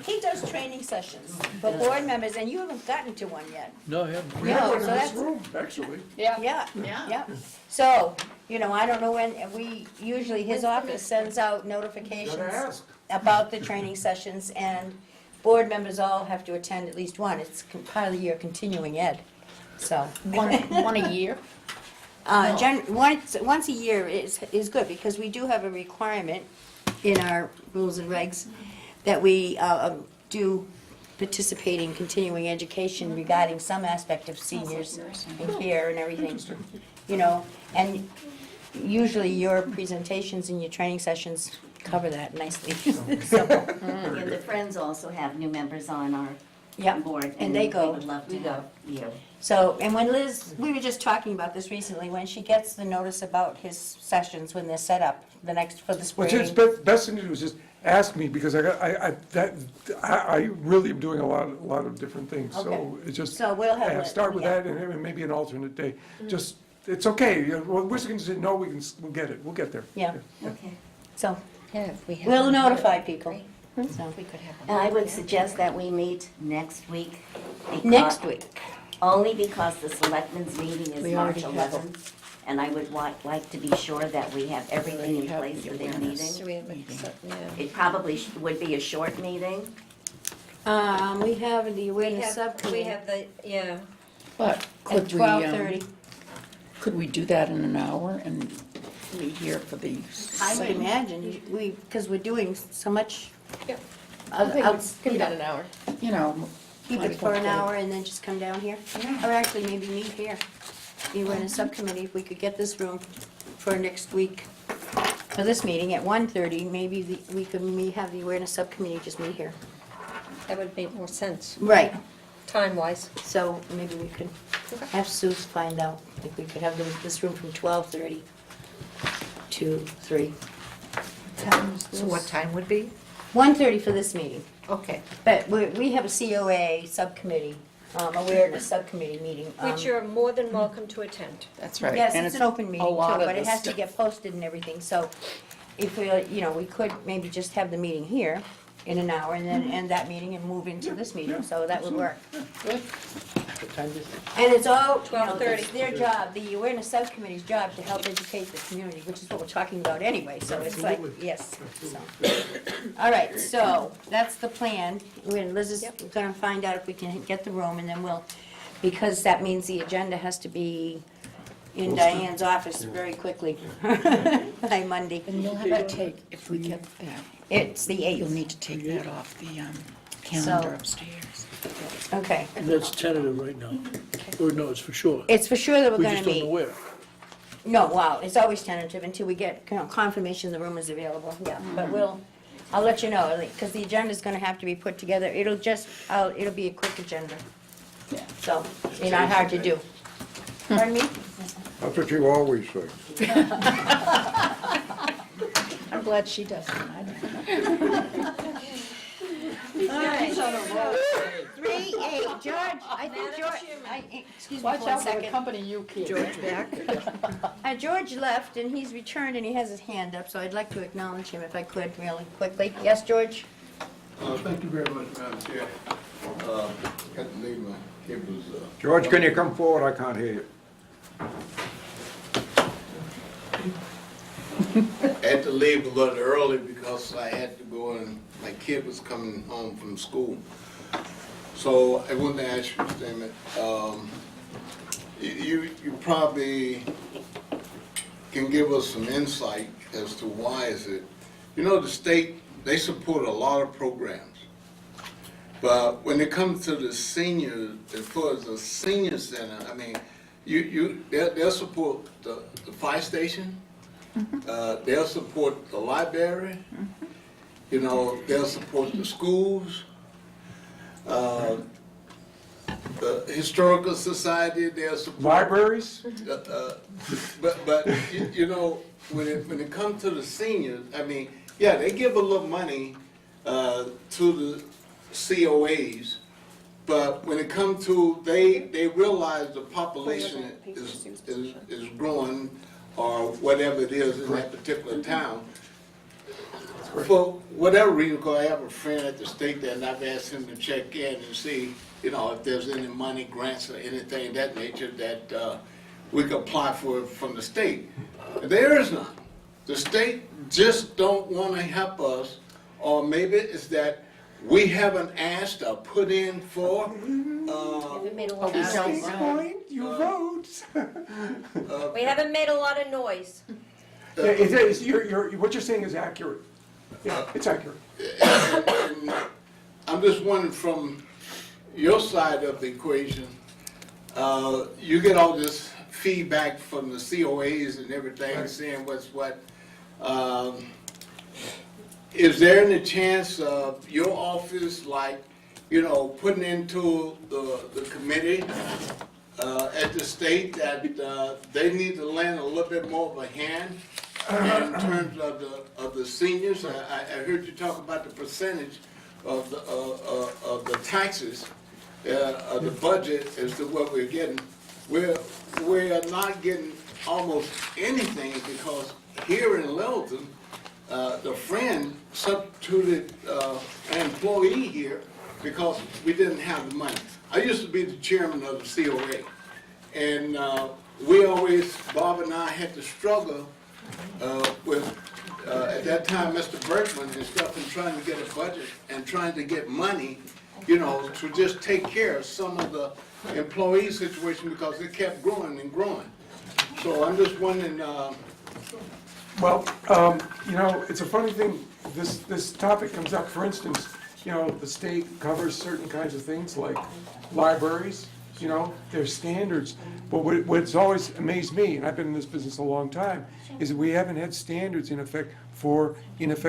He does training sessions for board members, and you haven't gotten to one yet.
No, I haven't.
We have
No,
one in
so
this
that's-
room, actually.
Yeah.
Yeah. So, you know, I don't know when, usually his office sends out notifications
Gotta ask.
about the training sessions, and board members all have to attend at least one. It's part of your continuing ed, so.
One a year?
Once a year is good, because we do have a requirement in our rules and regs that we do participate in continuing education regarding some aspect of seniors and care and everything. You know, and usually your presentations and your training sessions cover that nicely. So,
And the Friends also have new members on our
Yep,
board.
and they go.
We would love to
We go.
have you.
So, and when Liz, we were just talking about this recently, when she gets the notice about his sessions, when they're set up, the next, for the
Which
spring.
is, best thing to do is just ask me, because I really am doing a lot of different things, so
Okay.
it's just.
So we'll have
yeah,
it,
Start with
yeah.
that, and then maybe an alternate day, just, it's okay, you know, well, we're just gonna say, no, we'll get it, we'll get there.
Yeah,
Okay.
so,
Yeah, if we have.
we'll notify people.
Great.
So,
We could have.
And I would suggest that we meet next week.
next week.
Only because the selectmen's meeting is
We
March
already have
11th. And I would like to be sure that we have everything in place for their meeting. It probably would be a short meeting.
We have the
We
awareness
have,
subcommittee
we have the, yeah.
But
at
could we,
12:30.
could we do that in an hour and meet here for the
I would
same?
imagine, because we're doing so much.
Yep.
I think it's gonna be done in an hour.
You know.
Keep
might
it
as
for
well
an
get it.
hour and then just come down here? Or actually, maybe meet here. You were in a subcommittee, if we could get this room for next week, for this meeting at 1:30, maybe we could have the awareness subcommittee just meet here.
That would make more sense,
Right.
time-wise.
So maybe we could have Sue find out if we could have this room from 12:30 to 3.
So what time would be?
1:30 for this meeting.
Okay.
But we have a COA subcommittee, awareness subcommittee meeting.
Which you're more than welcome to attend.
That's right.
Yes,
And
it's an open meeting
a
too,
lot of
but it
the
has to
stuff-
get posted and everything, so if we, we could maybe just have the meeting here in an hour and then end that meeting and move into this meeting, so that would work.
Good.
What time is it?
And it's all,
12:30.
it's their job, the awareness subcommittee's job to help educate the community, which is what we're talking about anyway, so it's like, yes, so. All right, so that's the plan. Liz is gonna find out if we can get the room and then we'll, because that means the agenda has to be in Diane's office very quickly by Monday.
And you'll have to take, if we get that,
It's the
you'll
8th.
need to take that off the calendar upstairs.
Okay.
And that's tentative right now. Or no, it's for sure.
It's for sure that we're
We
gonna
just don't know
meet.
where.
No, wow, it's always tentative until we get confirmation the room is available, yeah. But I'll let you know, because the agenda's gonna have to be put together. It'll be a quick agenda. So, it's not hard to do. Pardon me?
That's what you always say.
I'm glad she doesn't. I don't.
All right, so 3-8, George, I think George, excuse me
Watch
for
out
one
for the
second.
company you keep. George back.
George left and he's returned and he has his hand up, so I'd like to acknowledge him if I could really quickly. Yes, George?
Thank you very much, Madam Chair. Got to leave my cables.
George, can you come forward? I can't hear you.
I had to leave a little early because I had to go and my kid was coming home from school. So I wanted to ask you a statement. You probably can give us some insight as to why is it. You know, the state, they support a lot of programs. But when it comes to the senior, as far as the senior center, I mean, they'll support the fire station. They'll support the library. You know, they'll support the schools. The historical society, they'll support.
Libraries?
But you know, when it comes to the seniors, I mean, yeah, they give a little money to the COAs, but when it comes to, they realize the population is growing, or whatever it is in that particular town. For whatever reason, because I have a friend at the state there, and I've asked him to check in and see, you know, if there's any money, grants, or anything of that nature that we could apply for from the state. There is none. The state just don't want to help us, or maybe it's that we haven't asked or put in for.
Haven't made a lot
At
of
this
noise.
point, you vote.
We haven't made a lot of noise.
Yeah, it is, what you're saying is accurate. Yeah, it's accurate.
And I'm just wondering from your side of the equation, you get all this feedback from the COAs and everything, saying what's what. Is there any chance of your office, like, putting into the committee at the state that they need to lend a little bit more of a hand in terms of the seniors. I heard you talk about the percentage of the taxes, of the budget as to what we're getting. We're not getting almost anything because here in Littleton, the Friend substituted an employee here because we didn't have the money. I used to be the chairman of the COA, and we always, Bob and I had to struggle with, at that time, Mr. Berkman and stuff, and trying to get a budget and trying to get money, to just take care of some of the employee situation because it kept growing and growing. So I'm just wondering,
Well, it's a funny thing, this topic comes up, for instance, the state covers certain kinds of things like libraries, there's standards. But what's always amazed me, and I've been in this business a long time, is that we haven't had standards in effect for,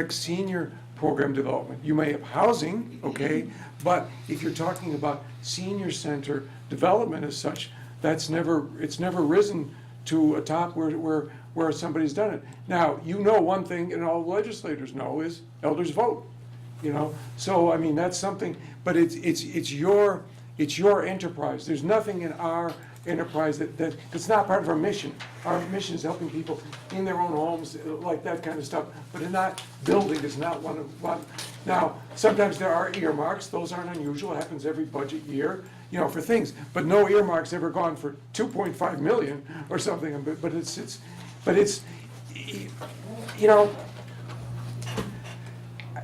senior program development. You may have housing, okay, but if you're talking about senior center development as such, it's never risen to a top where somebody's done it. Now, one thing, and all legislators know, is elders vote, So, I mean, that's something, but it's your enterprise. There's nothing in our enterprise that's not part of our mission. Our mission is helping people in their own homes, like that kind of stuff, but building is not one. Now, sometimes there are earmarks, those aren't unusual, it happens every budget year, for things, but no earmark's ever gone for 2.5 million or something, but it's,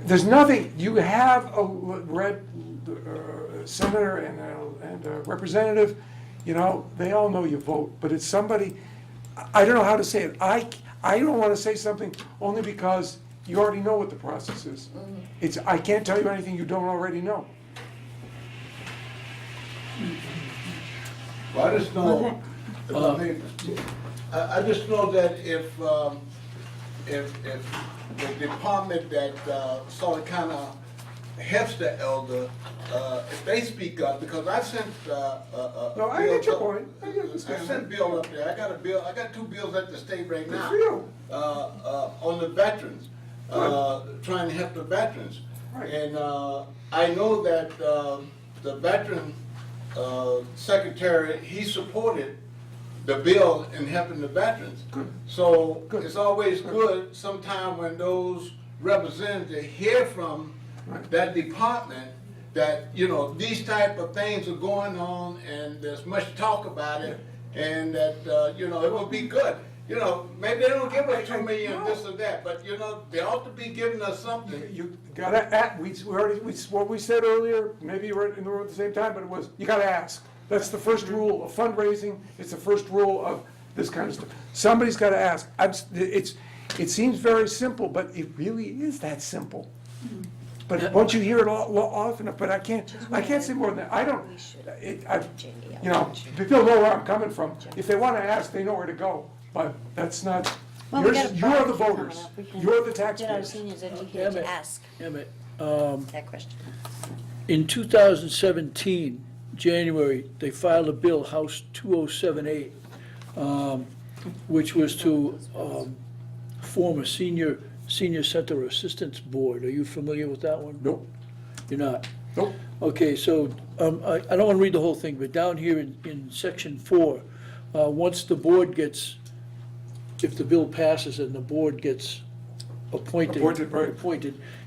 there's nothing, you have a red senator and a representative, they all know you vote, but it's somebody, I don't know how to say it, I don't want to say something only because you already know what the process is. I can't tell you anything you don't already know.
well, I just know, I just know that if the department that sort of kind of helps the elder, if they speak up, because I sent
No, I get your point. I understand.
I sent Bill up there. I got 2 bills at the state right now.
Good for you.
On the veterans, trying to help the veterans.
Right.
And I know that the veteran secretary, he supported the bill in helping the veterans.
Good.
So
Good.
it's always good sometime when those representatives hear from that department that, these type of things are going on and there's much talk about it and that, it will be good. Maybe they don't give us 2 million, this or that, but, they ought to be giving us something.
You gotta, what we said earlier, maybe you were in the room at the same time, but it was, you gotta ask. That's the first rule of fundraising, it's the first rule of this kind of stuff. Somebody's gotta ask. It seems very simple, but it really is that simple. But once you hear it often enough, but I can't say more than that. People know where I'm coming from. If they wanna ask, they know where to go, but that's not,
Well, we got a
you're the
project coming
voters,
up. We can
you're the
Get our
taxpayers.
seniors educated to
Emmett.
ask
Emmett,
that question.
in 2017, January, they filed a bill, House 2078, which was to form a senior center assistance board. Are you familiar with that one?
Nope,
You're not?
nope.
Okay, so I don't want to read the whole thing, but down here in section 4, once the board gets, if the bill passes and the board gets appointed,
Appointed, right.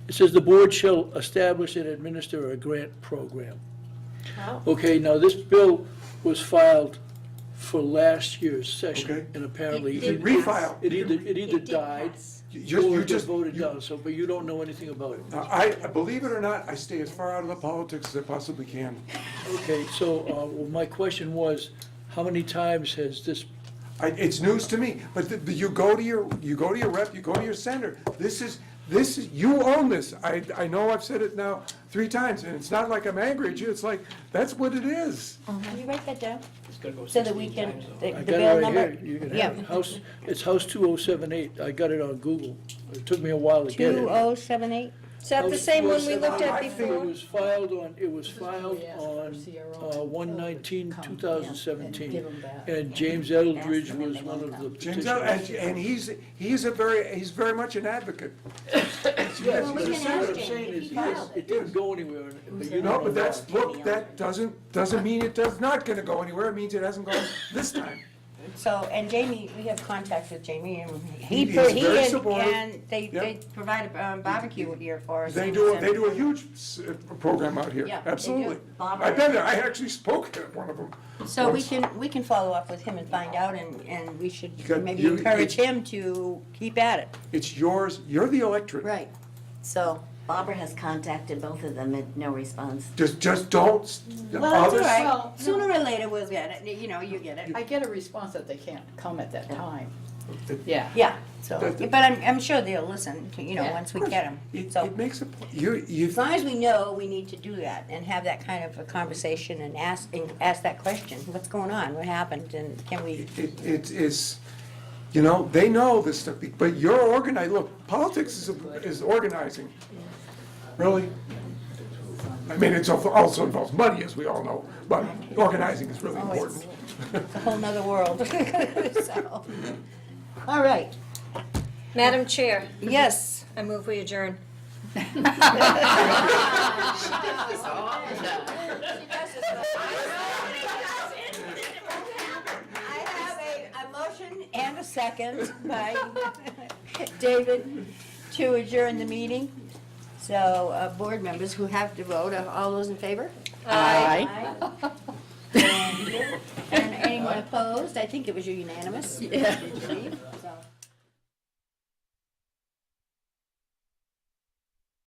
it says the board shall establish and administer a grant program. Okay, now this bill was filed for last year's session,
Okay.
and apparently
It did
it
pass.
either
It did
died
pass.
or it voted down, so, but you don't know anything about it.
Now, I believe it or not, I stay as far out of the politics as I possibly can.
Okay, so, well, my question was, how many times has this,
It's news to me, but you go to your rep, you go to your senator. This is, you own this. I know I've said it now 3 times, and it's not like I'm angry at you, it's like, that's what it is.
Can you write that down?
It's gonna go
So that we
16
can,
times,
the
though.
I
the
got
bill
it
number?
right here, you can
Yeah.
have it. It's House 2078, I got it on Google. It took me a while to get it.
2078?
Is that the same one we looked at
I think
before?
it was filed on 1/19/2017. And James Eldridge was one of the
James,
petitioners.
and he's very much an advocate.
Yes,
Well, we
but
can
what
ask
I'm
Jamie
saying
if
is,
he filed
it didn't go anywhere, but you
No,
don't
but
know.
that's, look, that doesn't mean it does not gonna go anywhere, it means it hasn't gone this time.
So, and Jamie, we have contact with Jamie, and
He is very supportive.
and they
Yep.
provide a barbecue here for us.
They
and
do,
send-
they do a huge program out here,
Yeah, they do.
absolutely.
Barbara-
I've been there, I actually spoke at one of them.
So
once.
we can follow up with him and find out, and we should
got-
maybe
you-
encourage him to keep at it.
It's yours, you're the electorate.
Right. So,
Barbara has contacted both of them and no response.
Just don't,
well, that's all
others,
right.
Well,
Sooner or later, we'll get it, you know, you get it.
I get a response that they can't come at that time. Yeah.
Yeah, so,
That-
but I'm sure they'll listen, you know,
Yeah.
once we get them.
it
So,
makes a, you,
as long as we know, we need to do that and have that kind of a conversation and ask that question. What's going on? What happened? And can we,
it's, you know, they know this stuff, but you're organized, look, politics is organizing. Really? I mean, it also involves money, as we all know, but organizing is really important.
it's a whole nother world. So, all right,
Madam Chair,
yes.
I move we adjourn.
I have a motion and a second by David to adjourn the meeting. So, board members who have to vote, are all those in favor? Aye. And anyone opposed? I think it was unanimous.